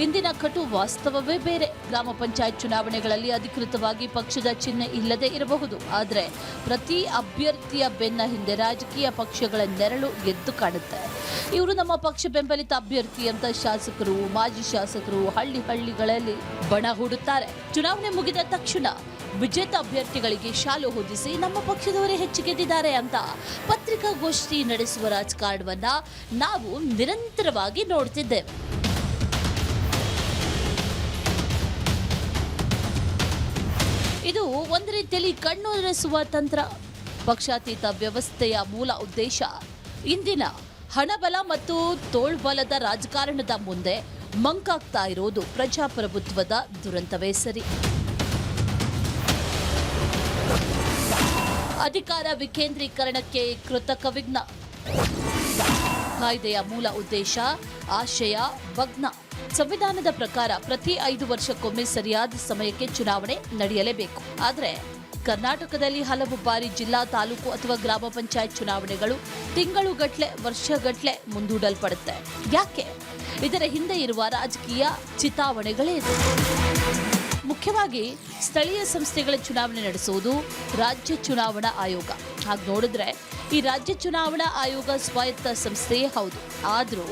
ಇಂದಿನ ಕಟು ವಾಸ್ತವವೇ ಬೇರೆ. ಗ್ರಾಮ ಪಂಚಾಯತ್ ಚುನಾವಣೆಗಳಲ್ಲಿ ಅಧಿಕೃತವಾಗಿ ಪಕ್ಷದ ಚಿಹ್ನೆ ಇಲ್ಲದೆ ಇರಬಹುದು. ಆದರೆ ಪ್ರತಿ ಅಭ್ಯರ್ಥಿಯ ಬೆನ್ನ ಹಿಂದೆ ರಾಜಕೀಯ ಪಕ್ಷಗಳ ನೆರಳು ಎದ್ದು ಕಾಣುತ್ತೆ. ಇವರು ನಮ್ಮ ಪಕ್ಷ ಬೆಂಬಲಿತ ಅಭ್ಯರ್ಥಿ ಅಂತ ಶಾಸಕರು, ಮಾಜಿ ಶಾಸಕರು ಹಳ್ಳಿಗಳಲ್ಲಿ ಬಣ ಹೂಡುತ್ತಾರೆ. ಚುನಾವಣೆ ಮುಗಿದ ತಕ್ಷಣ ವಿಜೇತ ಅಭ್ಯರ್ಥಿಗಳಿಗೆ ಶಾಲು ಹೊದಿಸಿ ನಮ್ಮ ಪಕ್ಷದವರೇ ಹೆಚ್ಚು ಗೆದ್ದಿದ್ದಾರೆ ಅಂತ ಪತ್ರಿಕಾಗೋಷ್ಠಿ ನಡೆಸುವ ರಾಜಕಾರಣವನ್ನ ನಾವು ನಿರಂತರವಾಗಿ ನೋಡ್ತಿದ್ದೇವೆ. ಇದು ಒಂದು ರೀತಿಯಲ್ಲಿ ಕಣ್ಣೊರೆಸುವ ತಂತ್ರ. ಪಕ್ಷಾತೀತ ವ್ಯವಸ್ಥೆಯ ಮೂಲ ಉದ್ದೇಶ ಇಂದಿನ ಹಣಬಲ ಮತ್ತು ತೋಳ್ಬಲದ ರಾಜಕಾರಣದ ಮುಂದೆ ಮಂಕಾಗ್ತಾ ಇರೋದು ಪ್ರಜಾಪ್ರಭುತ್ವದ ದುರಂತವೇ ಸರಿ. ಅಧಿಕಾರ ವಿಕೇಂದ್ರೀಕರಣಕ್ಕೆ ಕೃತಕ ವಿಘ್ನ. ಕಾಯ್ದೆಯ ಮೂಲ ಉದ್ದೇಶ ಆಶಯ ಭಗ್ನ. ಸಂವಿಧಾನದ ಪ್ರಕಾರ ಪ್ರತಿ 5 ವರ್ಷಕ್ಕೊಮ್ಮೆ ಸರಿಯಾದ ಸಮಯಕ್ಕೆ ಚುನಾವಣೆ ನಡೆಯಲೇಬೇಕು. ಆದರೆ ಕರ್ನಾಟಕದಲ್ಲಿ ಹಲವು ಬಾರಿ ಜಿಲ್ಲಾ, ತಾಲೂಕು ಅಥವಾ ಗ್ರಾಮ ಪಂಚಾಯತ್ ಚುನಾವಣೆಗಳು ತಿಂಗಳುಗಟ್ಟಲೆ, ವರ್ಷಗಟ್ಟಲೆ ಮುಂದೂಡಲ್ಪಡುತ್ತೆ. ಯಾಕೆ? ಇದರ ಹಿಂದೆ ಇರುವ ರಾಜಕೀಯ ಚಿತಾವಣೆಗಳೇನು? ಮುಖ್ಯವಾಗಿ ಸ್ಥಳೀಯ ಸಂಸ್ಥೆಗಳ ಚುನಾವಣೆ ನಡೆಸುವುದು ರಾಜ್ಯ ಚುನಾವಣಾ ಆಯೋಗ. ಹಾಗೆ ನೋಡಿದ್ರೆ ಈ ರಾಜ್ಯ ಚುನಾವಣಾ ಆಯೋಗ ಸ್ವಾಯತ್ತ ಸಂಸ್ಥೆಯೇ ಹೌದು. ಆದರೂ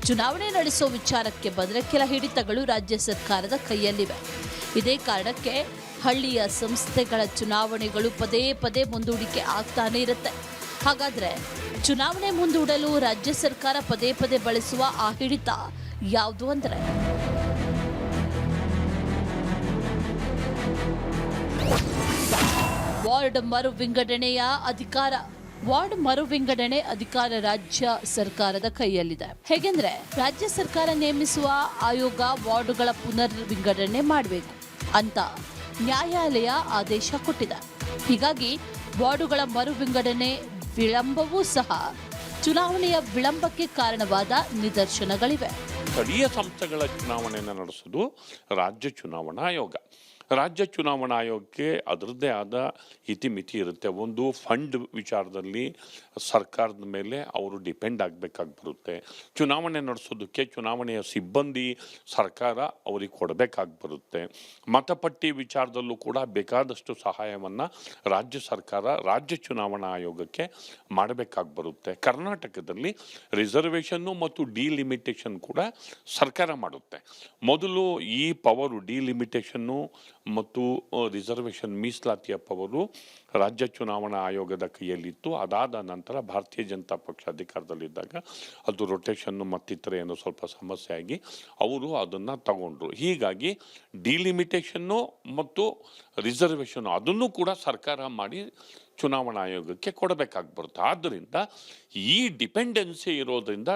ಚುನಾವಣೆ ನಡೆಸೋ ವಿಚಾರಕ್ಕೆ ಬಂದರೆ ಕೆಲ ಹಿಡಿತಗಳು ರಾಜ್ಯ ಸರ್ಕಾರದ ಕೈಯಲ್ಲಿವೆ. ಇದೇ ಕಾರಣಕ್ಕೆ ಹಳ್ಳಿಯ ಸಂಸ್ಥೆಗಳ ಚುನಾವಣೆಗಳು ಪದೇ ಪದೇ ಮುಂದೂಡಿಕೆ ಆಗ್ತಾನೆ ಇರುತ್ತೆ. ಹಾಗಾದ್ರೆ ಚುನಾವಣೆ ಮುಂದೂಡಲು ರಾಜ್ಯ ಸರ್ಕಾರ ಪದೇ ಪದೇ ಬಳಸುವ ಆ ಹಿಡಿತ ಯಾವುದು ಅಂದರೆ ವಾರ್ಡ್ ಮರು ವಿಂಗಡಣೆಯ ಅಧಿಕಾರ. ವಾರ್ಡ್ ಮರು ವಿಂಗಡಣೆ ಅಧಿಕಾರ ರಾಜ್ಯ ಸರ್ಕಾರದ ಕೈಯಲ್ಲಿದೆ. ಹೇಗೆಂದ್ರೆ ರಾಜ್ಯ ಸರ್ಕಾರ ನೇಮಿಸುವ ಆಯೋಗ ವಾರ್ಡ್ಗಳ ಪುನರ್ ವಿಂಗಡಣೆ ಮಾಡಬೇಕು ಅಂತ ನ್ಯಾಯಾಲಯ ಆದೇಶ ಕೊಟ್ಟಿದೆ. ಹೀಗಾಗಿ ವಾರ್ಡುಗಳ ಮರು ವಿಂಗಡಣೆ ವಿಳಂಬವೂ ಸಹ ಚುನಾವಣೆಯ ವಿಳಂಬಕ್ಕೆ ಕಾರಣವಾದ ನಿದರ್ಶನಗಳಿವೆ. ಸ್ಥಳೀಯ ಸಂಸ್ಥೆಗಳ ಚುನಾವಣೆಯನ್ನು ನಡೆಸೋದು ರಾಜ್ಯ ಚುನಾವಣಾ ಆಯೋಗ. ರಾಜ್ಯ ಚುನಾವಣಾ ಆಯೋಗಕ್ಕೆ ಅದರದ್ದೇ ಆದ ಇತಿಮಿತಿ ಇರುತ್ತೆ. ಒಂದು ಫಂಡ್ ವಿಚಾರದಲ್ಲಿ ಸರ್ಕಾರದ ಮೇಲೆ ಅವರು ಡಿಪೆಂಡ್ ಆಗಬೇಕಾಗಿ ಬರುತ್ತೆ. ಚುನಾವಣೆ ನಡೆಸೋದಕ್ಕೆ ಚುನಾವಣೆಯ ಸಿಬ್ಬಂದಿ ಸರ್ಕಾರ ಅವರಿಗೆ ಕೊಡಬೇಕಾಗಿ ಬರುತ್ತೆ. ಮತಪಟ್ಟಿ ವಿಚಾರದಲ್ಲೂ ಕೂಡ ಬೇಕಾದಷ್ಟು ಸಹಾಯವನ್ನು ರಾಜ್ಯ ಸರ್ಕಾರ ರಾಜ್ಯ ಚುನಾವಣಾ ಆಯೋಗಕ್ಕೆ ಮಾಡಬೇಕಾಗಿ ಬರುತ್ತೆ. ಕರ್ನಾಟಕದಲ್ಲಿ ರಿಸರ್ವೇಷನ್ನು ಮತ್ತು ಡಿಲಿಮಿಟೇಷನ್ ಕೂಡ ಸರ್ಕಾರ ಮಾಡುತ್ತೆ. ಮೊದಲು ಈ ಪವರು ಡಿಲಿಮಿಟೇಷನ್ನು ಮತ್ತು ರಿಸರ್ವೇಷನ್ ಮೀಸಲಾತಿಯ ಪವರು ರಾಜ್ಯ ಚುನಾವಣಾ ಆಯೋಗದ ಕೈಯಲ್ಲಿತ್ತು. ಅದಾದ ನಂತರ ಭಾರತೀಯ ಜನತಾ ಪಕ್ಷ ಅಧಿಕಾರದಲ್ಲಿದ್ದಾಗ ಅದು ರೊಟೇಷನ್ನು ಮತ್ತಿತರ ಏನೋ ಸ್ವಲ್ಪ ಸಮಸ್ಯೆ ಆಗಿ ಅವರು ಅದನ್ನು ತಗೊಂಡ್ರು. ಹೀಗಾಗಿ ಡಿಲಿಮಿಟೇಷನ್ನು ಮತ್ತು ರಿಸರ್ವೇಷನ್ನು ಅದನ್ನು ಕೂಡ ಸರ್ಕಾರ ಮಾಡಿ ಚುನಾವಣಾ ಆಯೋಗಕ್ಕೆ ಕೊಡಬೇಕಾಗಿ ಬರುತ್ತೆ. ಆದ್ದರಿಂದ ಈ ಡಿಪೆಂಡೆನ್ಸಿ ಇರೋದ್ರಿಂದ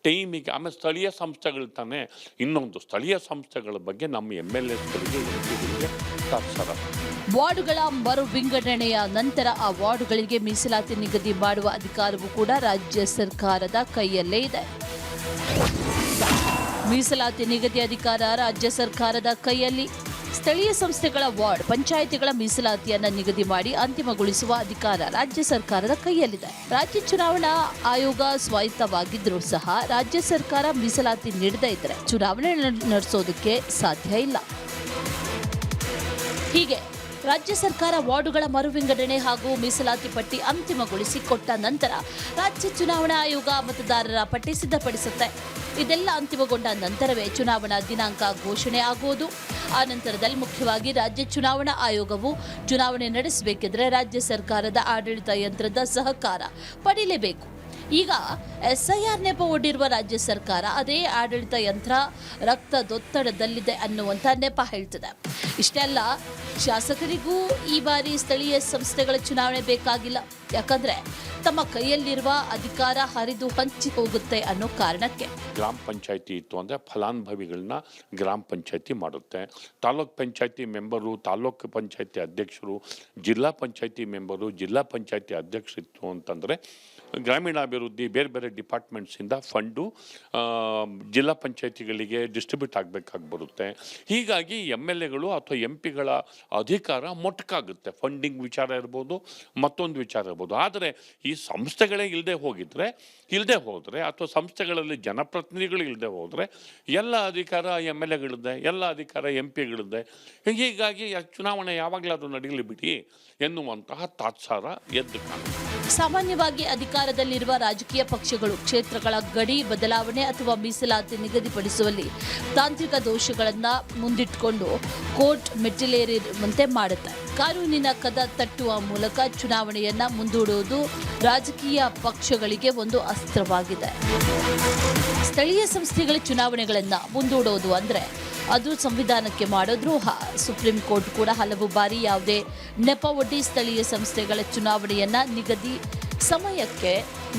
ಟೈಮಿಗೆ ಆಮೇಲೆ ಸ್ಥಳೀಯ ಸಂಸ್ಥೆಗಳು ತಾನೇ ಇನ್ನೊಂದು ಸ್ಥಳೀಯ ಸಂಸ್ಥೆಗಳ ಬಗ್ಗೆ ನಮ್ಮ MLAಗಳಿಗೆ ತಾತ್ಸಾರ. ವಾರ್ಡ್ಗಳ ಮರು ವಿಂಗಡಣೆಯ ನಂತರ ಆ ವಾರ್ಡ್ಗಳಿಗೆ ಮೀಸಲಾತಿ ನಿಗದಿ ಮಾಡುವ ಅಧಿಕಾರವೂ ಕೂಡ ರಾಜ್ಯ ಸರ್ಕಾರದ ಕೈಯಲ್ಲೇ ಇದೆ. ಮೀಸಲಾತಿ ನಿಗದಿ ಅಧಿಕಾರ ರಾಜ್ಯ ಸರ್ಕಾರದ ಕೈಯಲ್ಲಿ. ಸ್ಥಳೀಯ ಸಂಸ್ಥೆಗಳ ವಾರ್ಡ್ ಪಂಚಾಯಿತಿಗಳ ಮೀಸಲಾತಿಯನ್ನು ನಿಗದಿ ಮಾಡಿ ಅಂತಿಮಗೊಳಿಸುವ ಅಧಿಕಾರ ರಾಜ್ಯ ಸರ್ಕಾರದ ಕೈಯಲ್ಲಿದೆ. ರಾಜ್ಯ ಚುನಾವಣಾ ಆಯೋಗ ಸ್ವಾಯತ್ತವಾಗಿದ್ರೂ ಸಹ ರಾಜ್ಯ ಸರ್ಕಾರ ಮೀಸಲಾತಿ ನೀಡದೇ ಇದ್ದರೆ ಚುನಾವಣೆ ನಡೆಸೋದಕ್ಕೆ ಸಾಧ್ಯ ಇಲ್ಲ. ಹೀಗೆ ರಾಜ್ಯ ಸರ್ಕಾರ ವಾರ್ಡುಗಳ ಮರು ವಿಂಗಡಣೆ ಹಾಗೂ ಮೀಸಲಾತಿ ಪಟ್ಟಿ ಅಂತಿಮಗೊಳಿಸಿ ಕೊಟ್ಟ ನಂತರ ರಾಜ್ಯ ಚುನಾವಣಾ ಆಯೋಗ ಮತದಾರರ ಪಟ್ಟಿ ಸಿದ್ಧಪಡಿಸುತ್ತೆ. ಇದೆಲ್ಲ ಅಂತಿಮಗೊಂಡ ನಂತರವೇ ಚುನಾವಣಾ ದಿನಾಂಕ ಘೋಷಣೆ ಆಗುವುದು. ಆ ನಂತರದಲ್ಲಿ ಮುಖ್ಯವಾಗಿ ರಾಜ್ಯ ಚುನಾವಣಾ ಆಯೋಗವು ಚುನಾವಣೆ ನಡೆಸಬೇಕಿದ್ರೆ ರಾಜ್ಯ ಸರ್ಕಾರದ ಆಡಳಿತ ಯಂತ್ರದ ಸಹಕಾರ ಪಡೆಯಲೇಬೇಕು. ಈಗ SIR ನೆಪ ಒಡ್ಡಿರುವ ರಾಜ್ಯ ಸರ್ಕಾರ ಅದೇ ಆಡಳಿತ ಯಂತ್ರ ರಕ್ತದೊತ್ತಡದಲ್ಲಿದೆ ಅನ್ನುವಂಥ ನೆಪ ಹೇಳ್ತಿದೆ. ಇಷ್ಟೇ ಅಲ್ಲ, ಶಾಸಕರಿಗೂ ಈ ಬಾರಿ ಸ್ಥಳೀಯ ಸಂಸ್ಥೆಗಳ ಚುನಾವಣೆ ಬೇಕಾಗಿಲ್ಲ. ಯಾಕಂದ್ರೆ ತಮ್ಮ ಕೈಯಲ್ಲಿರುವ ಅಧಿಕಾರ ಹರಿದು ಹಂಚಿ ಹೋಗುತ್ತೆ ಅನ್ನೋ ಕಾರಣಕ್ಕೆ. ಗ್ರಾಮ ಪಂಚಾಯತಿ ಇತ್ತು ಅಂದರೆ ಫಲಾನುಭವಿಗಳನ್ನ ಗ್ರಾಮ ಪಂಚಾಯತಿ ಮಾಡುತ್ತೆ. ತಾಲೂಕ್ ಪಂಚಾಯತಿ ಮೆಂಬರು, ತಾಲೂಕು ಪಂಚಾಯತಿ ಅಧ್ಯಕ್ಷರು, ಜಿಲ್ಲಾ ಪಂಚಾಯತಿ ಮೆಂಬರು, ಜಿಲ್ಲಾ ಪಂಚಾಯತಿ ಅಧ್ಯಕ್ಷರಿತ್ತು ಅಂತಂದರೆ ಗ್ರಾಮೀಣಾಭಿವೃದ್ಧಿ ಬೇರೆ ಬೇರೆ ಡಿಪಾರ್ಟ್ಮೆಂಟ್ಸಿಂದ ಫಂಡು ಜಿಲ್ಲಾ ಪಂಚಾಯತಿಗಳಿಗೆ ಡಿಸ್ಟ್ರಿಬ್ಯೂಟ್ ಆಗಬೇಕಾಗಿ ಬರುತ್ತೆ. ಹೀಗಾಗಿ MLAಗಳು ಅಥವಾ MP ಗಳ ಅಧಿಕಾರ ಮೊಟಕಾಗುತ್ತೆ. ಫಂಡಿಂಗ್ ವಿಚಾರ ಇರ್ಬೋದು, ಮತ್ತೊಂದು ವಿಚಾರ ಇರ್ಬೋದು. ಆದರೆ ಈ ಸಂಸ್ಥೆಗಳೇ ಇಲ್ಲದೆ ಹೋದರೆ ಅಥವಾ ಸಂಸ್ಥೆಗಳಲ್ಲಿ ಜನಪ್ರತಿನಿಧಿಗಳು ಇಲ್ಲದೆ ಹೋದರೆ ಎಲ್ಲ ಅಧಿಕಾರ MLAಗಳಿದೆ, ಎಲ್ಲ ಅಧಿಕಾರ MP ಗಳಿದೆ. ಹೀಗಾಗಿ ಚುನಾವಣೆ ಯಾವಾಗಲಾದರೂ ನಡೆಯಲಿ ಬಿಡಿ ಎನ್ನುವಂತಹ ತಾತ್ಸಾರ ಎದ್ದು ಕಾಣುತ್ತೆ. ಸಾಮಾನ್ಯವಾಗಿ ಅಧಿಕಾರದಲ್ಲಿರುವ ರಾಜಕೀಯ ಪಕ್ಷಗಳು ಕ್ಷೇತ್ರಗಳ ಗಡಿ ಬದಲಾವಣೆ ಅಥವಾ ಮೀಸಲಾತಿ ನಿಗದಿಪಡಿಸುವಲ್ಲಿ ತಾಂತ್ರಿಕ ದೋಷಗಳನ್ನು ಮುಂದಿಟ್ಟುಕೊಂಡು ಕೋರ್ಟ್ ಮೆಟ್ಟಿಲೇರುವಂತೆ ಮಾಡುತ್ತೆ. ಕಾನೂನಿನ ಕದ ತಟ್ಟುವ ಮೂಲಕ ಚುನಾವಣೆಯನ್ನ ಮುಂದೂಡುವುದು ರಾಜಕೀಯ ಪಕ್ಷಗಳಿಗೆ ಒಂದು ಅಸ್ತ್ರವಾಗಿದೆ. ಸ್ಥಳೀಯ ಸಂಸ್ಥೆಗಳ ಚುನಾವಣೆಗಳನ್ನು ಮುಂದೂಡೋದು ಅಂದರೆ ಅದು ಸಂವಿಧಾನಕ್ಕೆ ಮಾಡೋ ದ್ರೋಹ. ಸುಪ್ರೀಂ ಕೋರ್ಟ್ ಕೂಡ ಹಲವು ಬಾರಿ ಯಾವುದೇ ನೆಪ ಒಡ್ಡಿ ಸ್ಥಳೀಯ ಸಂಸ್ಥೆಗಳ ಚುನಾವಣೆಯನ್ನ ನಿಗದಿ ಸಮಯಕ್ಕೆ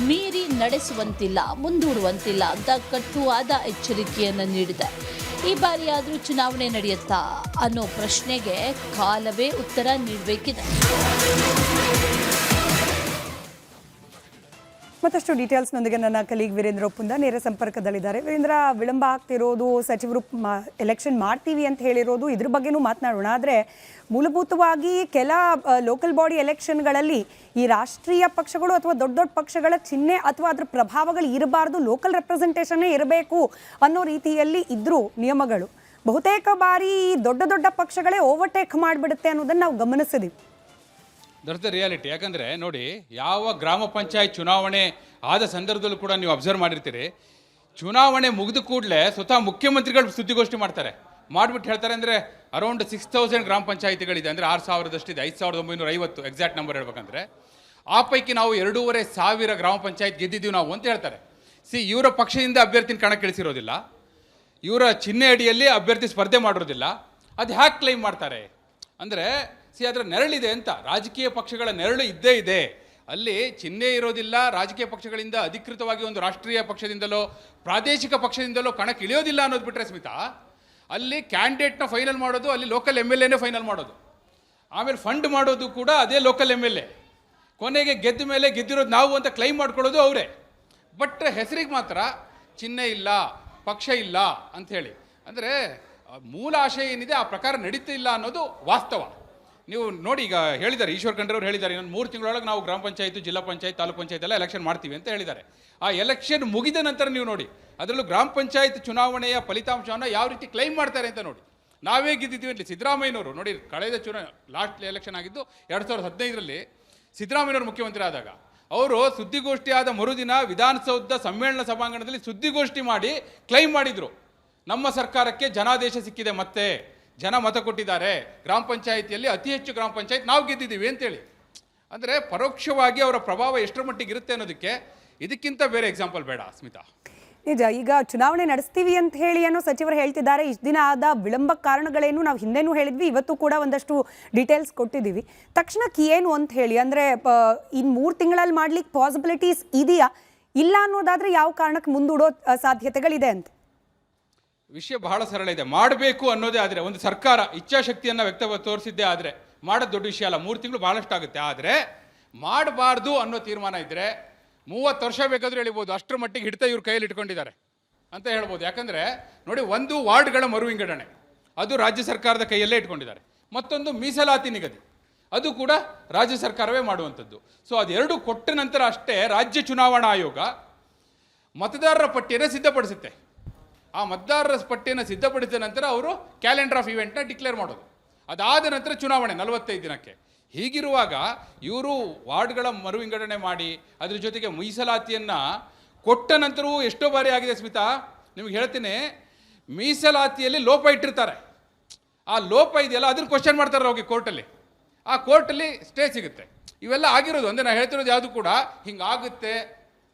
ಮೀರಿ ನಡೆಸುವಂತಿಲ್ಲ, ಮುಂದೂಡುವಂತಿಲ್ಲ ಅಂತ ಕಟ್ಟುವಾದ ಎಚ್ಚರಿಕೆಯನ್ನು ನೀಡಿದೆ. ಈ ಬಾರಿ ಆದರೂ ಚುನಾವಣೆ ನಡೆಯುತ್ತಾ ಅನ್ನೋ ಪ್ರಶ್ನೆಗೆ ಕಾಲವೇ ಉತ್ತರ ನೀಡಬೇಕಿದೆ. ಮತ್ತಷ್ಟು ಡೀಟೇಲ್ಸ್ನೊಂದಿಗೆ ನನ್ನ ಕಲೀಗ್ ವೀರೇಂದ್ರ ಒಪ್ಪುಂದ ನೇರ ಸಂಪರ್ಕದಲ್ಲಿದ್ದಾರೆ. ವೀರೇಂದ್ರ, ವಿಳಂಬ ಆಗ್ತಿರೋದು, ಸಚಿವರು ಎಲೆಕ್ಷನ್ ಮಾಡ್ತೀವಿ ಅಂತ ಹೇಳಿರೋದು, ಇದ್ರ ಬಗ್ಗೆನೂ ಮಾತನಾಡೋಣ. ಆದರೆ ಮೂಲಭೂತವಾಗಿ ಕೆಲ ಲೋಕಲ್ ಬಾಡಿ ಎಲೆಕ್ಷನ್ಗಳಲ್ಲಿ ಈ ರಾಷ್ಟ್ರೀಯ ಪಕ್ಷಗಳು ಅಥವಾ ದೊಡ್ಡ ದೊಡ್ಡ ಪಕ್ಷಗಳ ಚಿಹ್ನೆ ಅಥವಾ ಅದರ ಪ್ರಭಾವಗಳು ಇರಬಾರ್ದು, ಲೋಕಲ್ ರೆಪ್ರೆಸೆಂಟೇಷನ್ನೇ ಇರಬೇಕು ಅನ್ನೋ ರೀತಿಯಲ್ಲಿ ಇದ್ರೂ ನಿಯಮಗಳು ಬಹುತೇಕ ಬಾರಿ ದೊಡ್ಡ ದೊಡ್ಡ ಪಕ್ಷಗಳೇ ಓವರ್ಟೇಕ್ ಮಾಡಿಬಿಡುತ್ತೆ ಅನ್ನೋದನ್ನು ನಾವು ಗಮನಿಸಿದ್ದೀವಿ. That's the reality. ಯಾಕಂದರೆ ನೋಡಿ, ಯಾವ ಗ್ರಾಮ ಪಂಚಾಯತ್ ಚುನಾವಣೆ ಆದ ಸಂದರ್ಭದಲ್ಲೂ ಕೂಡ ನೀವು ಅಬ್ಸರ್ವ್ ಮಾಡಿರ್ತೀರಿ, ಚುನಾವಣೆ ಮುಗಿದ ಕೂಡಲೇ ಸ್ವತಃ ಮುಖ್ಯಮಂತ್ರಿಗಳು ಸುದ್ದಿಗೋಷ್ಠಿ ಮಾಡಿಬಿಟ್ಟು ಹೇಳ್ತಾರೆ. ಅಂದರೆ ಅರೌಂಡ್ 6000 ಗ್ರಾಮ ಪಂಚಾಯಿತಿಗಳಿದೆ, ಅಂದರೆ 6000ದಷ್ಟಿದೆ, 5950 ಎಕ್ಸಾಕ್ಟ್ ನಂಬರ್ ಹೇಳ್ಬೇಕಂದ್ರೆ. ಆ ಪೈಕಿ ನಾವು 2500 ಗ್ರಾಮ ಪಂಚಾಯತ್ ಗೆದ್ದಿದ್ದೀವಿ ನಾವು ಅಂತ ಹೇಳ್ತಾರೆ. ಇವರ ಪಕ್ಷದಿಂದ ಅಭ್ಯರ್ಥಿನ ಕಣಕ್ಕಿಳಿಸಿರೋದಿಲ್ಲ, ಇವರ ಚಿಹ್ನೆ ಅಡಿಯಲ್ಲಿ ಅಭ್ಯರ್ಥಿ ಸ್ಪರ್ಧೆ ಮಾಡಿರೋದಿಲ್ಲ. ಅದು ಹ್ಯಾಕ್ ಕ್ಲೈಮ್ ಮಾಡ್ತಾರೆ ಅಂದರೆ ಅದರ ನೆರಳಿದೆ ಅಂತ. ರಾಜಕೀಯ ಪಕ್ಷಗಳ ನೆರಳು ಇದ್ದೇ ಇದೆ ಅಲ್ಲಿ. ಚಿಹ್ನೆ ಇರೋದಿಲ್ಲ, ರಾಜಕೀಯ ಪಕ್ಷಗಳಿಂದ ಅಧಿಕೃತವಾಗಿ ಒಂದು ರಾಷ್ಟ್ರೀಯ ಪಕ್ಷದಿಂದಲೋ ಪ್ರಾದೇಶಿಕ ಪಕ್ಷದಿಂದಲೋ ಕಣಕ್ಕೆ ಇಳಿಯೋದಿಲ್ಲ ಅನ್ನೋದು ಬಿಟ್ಟರೆ ಸ್ಮಿತಾ, ಅಲ್ಲಿ ಕ್ಯಾಂಡಿಡೇಟ್ನ ಫೈನಲ್ ಮಾಡೋದು ಅಲ್ಲಿ ಲೋಕಲ್ MLAನೇ ಫೈನಲ್ ಮಾಡೋದು. ಆಮೇಲೆ ಫಂಡ್ ಮಾಡೋದು ಕೂಡ ಅದೇ ಲೋಕಲ್ MLA. ಕೊನೆಗೆ ಗೆದ್ದ ಮೇಲೆ ಗೆದ್ದಿರೋದು ನಾವು ಅಂತ ಕ್ಲೈಮ್ ಮಾಡ್ಕೊಳ್ಳೋದು ಅವರೇ. ಬಟ್ ಹೆಸರಿಗೆ ಮಾತ್ರ ಚಿಹ್ನೆ ಇಲ್ಲ, ಪಕ್ಷ ಇಲ್ಲ ಅಂಥೇಳಿ. ಅಂದರೆ ಮೂಲ ಆಶಯ ಏನಿದೆ ಆ ಪ್ರಕಾರ ನಡೀತಿಲ್ಲ ಅನ್ನೋದು ವಾಸ್ತವ. ನೀವು ನೋಡಿ, ಈಗ ಹೇಳಿದ್ದಾರೆ, ಈಶ್ವರ್ ಖಂಡ್ರೆ ಅವರು ಹೇಳಿದ್ದಾರೆ, ಇನ್ನೊಂದು 3 ತಿಂಗಳೊಳಗೆ ನಾವು ಗ್ರಾಮ ಪಂಚಾಯತ್, ಜಿಲ್ಲಾ ಪಂಚಾಯತ್, ತಾಲೂಕು ಪಂಚಾಯತ್ ಎಲ್ಲ ಎಲೆಕ್ಷನ್ ಮಾಡ್ತೀವಿ ಅಂತ ಹೇಳಿದ್ದಾರೆ. ಆ ಎಲೆಕ್ಷನ್ ಮುಗಿದ ನಂತರ ನೀವು ನೋಡಿ, ಅದರಲ್ಲೂ ಗ್ರಾಮ ಪಂಚಾಯತ್ ಚುನಾವಣೆಯ ಫಲಿತಾಂಶವನ್ನು ಯಾವ ರೀತಿ ಕ್ಲೈಮ್ ಮಾಡ್ತಾರೆ ಅಂತ ನೋಡಿ. ನಾವೇ ಗೆದ್ದಿದ್ದೀವಿ ಅಂತ ಸಿದ್ದರಾಮಯ್ಯನವರು ನೋಡಿ, ಕಳೆದ ಲಾಸ್ಟ್ ಎಲೆಕ್ಷನ್ ಆಗಿದ್ದು 2015ರಲ್ಲಿ ಸಿದ್ದರಾಮಯ್ಯನವರು ಮುಖ್ಯಮಂತ್ರಿ ಆದಾಗ ಅವರು ಸುದ್ದಿಗೋಷ್ಠಿ ಆದ ಮರುದಿನ ವಿಧಾನಸೌಧ ಸಮ್ಮೇಳನ ಸಭಾಂಗಣದಲ್ಲಿ ಸುದ್ದಿಗೋಷ್ಠಿ ಮಾಡಿ ಕ್ಲೈಮ್ ಮಾಡಿದರು, ನಮ್ಮ ಸರ್ಕಾರಕ್ಕೆ ಜನಾದೇಶ ಸಿಕ್ಕಿದೆ, ಮತ್ತೆ ಜನ ಮತ ಕೊಟ್ಟಿದ್ದಾರೆ, ಗ್ರಾಮ ಪಂಚಾಯಿತಿಯಲ್ಲಿ ಅತಿ ಹೆಚ್ಚು ಗ್ರಾಮ ಪಂಚಾಯತ್ ನಾವು ಗೆದ್ದಿದ್ದೀವಿ ಅಂತೇಳಿ. ಅಂದರೆ ಪರೋಕ್ಷವಾಗಿ ಅವರ ಪ್ರಭಾವ ಎಷ್ಟರ ಮಟ್ಟಿಗೆ ಇರುತ್ತೆ ಅನ್ನೋದಕ್ಕೆ ಇದಕ್ಕಿಂತ ಬೇರೆ ಎಕ್ಸಾಂಪಲ್ ಬೇಡ ಸ್ಮಿತಾ. ನಿಜ, ಈಗ ಚುನಾವಣೆ ನಡೆಸ್ತೀವಿ ಅಂತ ಹೇಳಿ ಏನೋ ಸಚಿವರು ಹೇಳ್ತಿದ್ದಾರೆ. ಇಷ್ಟು ದಿನ ಆದ ವಿಳಂಬ ಕಾರಣಗಳೇನು ನಾವು ಹಿಂದೆನೂ ಹೇಳಿದ್ವಿ, ಇವತ್ತು ಕೂಡ ಒಂದಷ್ಟು ಡೀಟೇಲ್ಸ್ ಕೊಟ್ಟಿದ್ದೀವಿ. ತಕ್ಷಣಕ್ಕೆ ಏನು ಅಂತ ಹೇಳಿ, ಅಂದರೆ ಇನ್ನು 3 ತಿಂಗಳಲ್ಲಿ ಮಾಡ್ಲಿಕ್ಕೆ ಪಾಸಿಬಿಲಿಟೀಸ್ ಇದೆಯಾ, ಇಲ್ಲ ಅನ್ನೋದಾದರೆ ಯಾವ ಕಾರಣಕ್ಕೆ ಮುಂದೂಡೋ ಸಾಧ್ಯತೆಗಳಿದೆ ಅಂತ? ವಿಷಯ ಬಹಳ ಸರಳ ಇದೆ. ಮಾಡಬೇಕು ಅನ್ನೋದೇ ಆದರೆ, ಒಂದು ಸರ್ಕಾರ ಇಚ್ಛಾಶಕ್ತಿಯನ್ನು ತೋರಿಸಿದ್ದೇ ಆದರೆ ಮಾಡೋದು ದೊಡ್ಡ ವಿಷಯ ಅಲ್ಲ. 3 ತಿಂಗಳು ಭಾಳಷ್ಟು ಆಗುತ್ತೆ. ಆದರೆ ಮಾಡಬಾರ್ದು ಅನ್ನೋ ತೀರ್ಮಾನ ಇದ್ದರೆ 30 ವರ್ಷ ಬೇಕಾದರೂ ಹೇಳ್ಬೋದು, ಅಷ್ಟರ ಮಟ್ಟಿಗೆ ಹಿಡಿತ ಇವ್ರ ಕೈಯಲ್ಲಿ ಇಟ್ಕೊಂಡಿದ್ದಾರೆ ಅಂತ ಹೇಳ್ಬೋದು. ಯಾಕಂದರೆ ನೋಡಿ, ಒಂದು ವಾರ್ಡ್ಗಳ ಮರು ವಿಂಗಡಣೆ ಅದು ರಾಜ್ಯ ಸರ್ಕಾರದ ಕೈಯಲ್ಲೇ ಇಟ್ಕೊಂಡಿದ್ದಾರೆ. ಮತ್ತೊಂದು ಮೀಸಲಾತಿ ನಿಗದಿ, ಅದು ಕೂಡ ರಾಜ್ಯ ಸರ್ಕಾರವೇ ಮಾಡುವಂಥದ್ದು. ಸೊ ಅದೆರಡು ಕೊಟ್ಟ ನಂತರ ಅಷ್ಟೇ ರಾಜ್ಯ ಚುನಾವಣಾ ಆಯೋಗ ಮತದಾರರ ಪಟ್ಟಿಯನ್ನು ಸಿದ್ಧಪಡಿಸುತ್ತೆ. ಆ ಮತದಾರರ ಪಟ್ಟಿಯನ್ನು ಸಿದ್ಧಪಡಿಸಿದ ನಂತರ ಅವರು ಕ್ಯಾಲೆಂಡರ್ ಆಫ್ ಇವೆಂಟ್ನ ಡಿಕ್ಲೇರ್ ಮಾಡೋದು. ಅದಾದ ನಂತರ ಚುನಾವಣೆ 45 ದಿನಕ್ಕೆ. ಹೀಗಿರುವಾಗ ಇವರು ವಾರ್ಡ್ಗಳ ಮರು ವಿಂಗಡಣೆ ಮಾಡಿ ಅದ್ರ ಜೊತೆಗೆ ಮೀಸಲಾತಿಯನ್ನು ಕೊಟ್ಟ ನಂತರವೂ ಎಷ್ಟೋ ಬಾರಿ ಆಗಿದೆ ಸ್ಮಿತಾ. ನಿಮ್ಗೆ ಹೇಳ್ತೀನಿ, ಮೀಸಲಾತಿಯಲ್ಲಿ ಲೋಪ ಇಟ್ಟಿರ್ತಾರೆ, ಆ ಲೋಪ ಇದೆಯಲ್ಲ ಅದನ್ನು ಕ್ವಶನ್ ಮಾಡ್ತಾರೆ ಹೋಗಿ ಕೋರ್ಟಲ್ಲಿ. ಆ ಕೋರ್ಟಲ್ಲಿ ಸ್ಟೇ ಸಿಗುತ್ತೆ. ಇವೆಲ್ಲ ಆಗಿರೋದು. ಅಂದರೆ ನಾನು ಹೇಳ್ತಿರೋದು ಯಾವುದು ಕೂಡ ಹಿಂಗಾಗುತ್ತೆ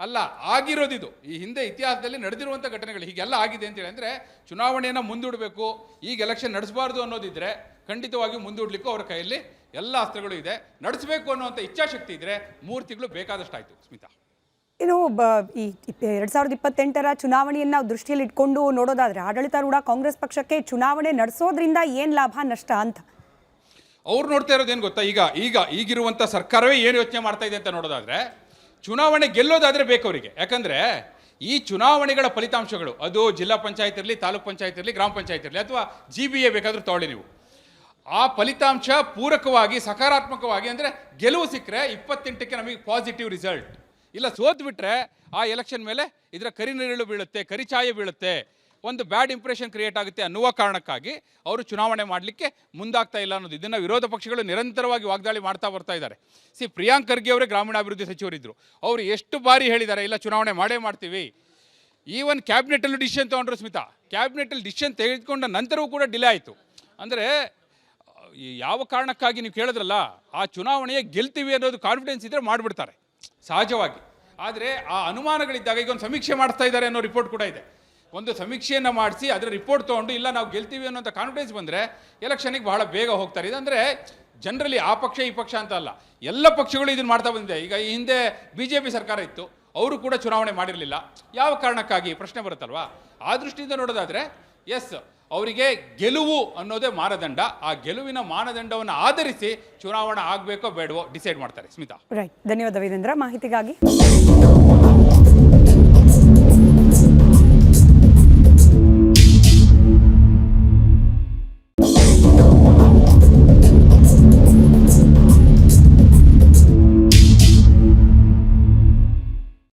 ಅಲ್ಲ, ಆಗಿರೋದಿದು. ಈ ಹಿಂದೆ ಇತಿಹಾಸದಲ್ಲಿ ನಡೆದಿರುವಂಥ ಘಟನೆಗಳು ಹೀಗೆಲ್ಲ ಆಗಿದೆ ಅಂತೇಳಿ. ಅಂದರೆ ಚುನಾವಣೆಯನ್ನು ಮುಂದೂಡಬೇಕು, ಈಗ ಎಲೆಕ್ಷನ್ ನಡೆಸಬಾರ್ದು ಅನ್ನೋದಿದ್ರೆ ಖಂಡಿತವಾಗಿಯೂ ಮುಂದೂಡಲಿಕ್ಕೂ ಅವರ ಕೈಯಲ್ಲಿ ಎಲ್ಲ ಅಸ್ತ್ರಗಳು ಇದೆ. ನಡೆಸಬೇಕು ಅನ್ನುವಂಥ ಇಚ್ಛಾಶಕ್ತಿ ಇದ್ದರೆ 3 ತಿಂಗಳು ಬೇಕಾದಷ್ಟಾಯಿತು. ಸ್ಮಿತಾ, ಇನ್ನು ಈ 2028ರ ಚುನಾವಣೆಯನ್ನು ನಾವು ದೃಷ್ಟಿಯಲ್ಲಿ ಇಟ್ಕೊಂಡು ನೋಡೋದಾದ್ರೆ ಆಡಳಿತಾರೂಢ ಕಾಂಗ್ರೆಸ್ ಪಕ್ಷಕ್ಕೆ ಚುನಾವಣೆ ನಡೆಸೋದ್ರಿಂದ ಏನು ಲಾಭ ನಷ್ಟ ಅಂತ ಅವ್ರು ನೋಡ್ತಾ ಇರೋದೇನು ಗೊತ್ತಾ, ಈಗಿರುವಂಥ ಸರ್ಕಾರವೇ ಏನು ಯೋಚನೆ ಮಾಡ್ತಾ ಇದೆ ಅಂತ ನೋಡೋದಾದ್ರೆ, ಚುನಾವಣೆ ಗೆಲ್ಲೋದಾದರೆ ಬೇಕು ಅವರಿಗೆ. ಯಾಕಂದರೆ ಈ ಚುನಾವಣೆಗಳ ಫಲಿತಾಂಶಗಳು, ಅದು ಜಿಲ್ಲಾ ಪಂಚಾಯತ್ ಇರಲಿ, ತಾಲೂಕ್ ಪಂಚಾಯತ್ ಇರಲಿ, ಗ್ರಾಮ ಪಂಚಾಯತ್ ಇರಲಿ, ಅಥವಾ GBA ಬೇಕಾದರೂ ತಗೊಳ್ಳಿ ನೀವು, ಆ ಫಲಿತಾಂಶ ಪೂರಕವಾಗಿ ಸಕಾರಾತ್ಮಕವಾಗಿ ಅಂದರೆ ಗೆಲುವು ಸಿಕ್ಕರೆ 28ಕ್ಕೆ ನಮಗೆ ಪಾಸಿಟಿವ್ ರಿಸಲ್ಟ್. ಇಲ್ಲ ಸೋತು ಬಿಟ್ಟರೆ ಆ ಎಲೆಕ್ಷನ್ ಮೇಲೆ ಇದರ ಕರಿನೆರಳು ಬೀಳುತ್ತೆ, ಕರಿಚಾಯ ಬೀಳುತ್ತೆ, ಒಂದು ಬ್ಯಾಡ್ ಇಂಪ್ರೆಷನ್ ಕ್ರಿಯೇಟ್ ಆಗುತ್ತೆ ಅನ್ನುವ ಕಾರಣಕ್ಕಾಗಿ ಅವರು ಚುನಾವಣೆ ಮಾಡಲಿಕ್ಕೆ ಮುಂದಾಗ್ತಾ ಇಲ್ಲ ಅನ್ನೋದು. ಇದನ್ನು ವಿರೋಧ ಪಕ್ಷಗಳು ನಿರಂತರವಾಗಿ ವಾಗ್ದಾಳಿ ಮಾಡ್ತಾ ಬರ್ತಾ ಇದ್ದಾರೆ. ಪ್ರಿಯಾಂಕ್ ಖರ್ಗೆ ಅವರೇ ಗ್ರಾಮೀಣಾಭಿವೃದ್ಧಿ ಸಚಿವರಿದ್ದರು. ಅವರು ಎಷ್ಟು ಬಾರಿ ಹೇಳಿದ್ದಾರೆ, ಇಲ್ಲ ಚುನಾವಣೆ ಮಾಡೇ ಮಾಡ್ತೀವಿ. ಈವನ್ ಕ್ಯಾಬಿನೆಟಲ್ಲೂ ಡಿಸಿಷನ್ ತೊಗೊಂಡ್ರು. ಸ್ಮಿತಾ, ಕ್ಯಾಬಿನೆಟಲ್ಲಿ ಡಿಸಿಷನ್ ತೆಗೆದುಕೊಂಡ ನಂತರವೂ ಕೂಡ ಡಿಲೇ ಆಯಿತು. ಅಂದರೆ ಯಾವ ಕಾರಣಕ್ಕಾಗಿ ನೀವು ಕೇಳಿದ್ರಲ್ಲ, ಆ ಚುನಾವಣೆಯ ಗೆಲ್ತೀವಿ ಅನ್ನೋದು ಕಾನ್ಫಿಡೆನ್ಸ್ ಇದ್ದರೆ ಮಾಡಿಬಿಡ್ತಾರೆ ಸಹಜವಾಗಿ. ಆದರೆ ಆ ಅನುಮಾನಗಳಿದ್ದಾಗ ಈಗ ಒಂದು ಸಮೀಕ್ಷೆ ಮಾಡ್ತಾ ಇದ್ದಾರೆ ಅನ್ನೋ ರಿಪೋರ್ಟ್ ಕೂಡ ಇದೆ. ಒಂದು ಸಮೀಕ್ಷೆಯನ್ನು ಮಾಡಿಸಿ ಅದರ ರಿಪೋರ್ಟ್ ತೊಗೊಂಡು ಇಲ್ಲ ನಾವು ಗೆಲ್ತೀವಿ ಅನ್ನೋಂಥ ಕಾನ್ಫಿಡೆನ್ಸ್ ಬಂದರೆ ಎಲೆಕ್ಷನಿಗೆ ಬಹಳ ಬೇಗ ಹೋಗ್ತಾರೆ. ಇದಂದರೆ ಜನರಲಿ ಆ ಪಕ್ಷ ಈ ಪಕ್ಷ ಅಂತ ಅಲ್ಲ, ಎಲ್ಲ ಪಕ್ಷಗಳು ಇದನ್ನು ಮಾಡ್ತಾ ಬಂದಿದೆ. ಈಗ ಈ ಹಿಂದೆ BJP ಸರ್ಕಾರ ಇತ್ತು, ಅವರು ಕೂಡ ಚುನಾವಣೆ ಮಾಡಿರಲಿಲ್ಲ. ಯಾವ ಕಾರಣಕ್ಕಾಗಿ ಪ್ರಶ್ನೆ ಬರುತ್ತಲ್ವಾ. ಆ ದೃಷ್ಟಿಯಿಂದ ನೋಡೋದಾದರೆ ಎಸ್, ಅವರಿಗೆ ಗೆಲುವು ಅನ್ನೋದೇ ಮಾನದಂಡ. ಆ ಗೆಲುವಿನ ಮಾನದಂಡವನ್ನು ಆಧರಿಸಿ ಚುನಾವಣೆ ಆಗಬೇಕೋ ಬೇಡವೋ ಡಿಸೈಡ್ ಮಾಡ್ತಾರೆ. ಸ್ಮಿತಾ, ರೈಟ್, ಧನ್ಯವಾದ ವೀರೇಂದ್ರ ಮಾಹಿತಿಗಾಗಿ.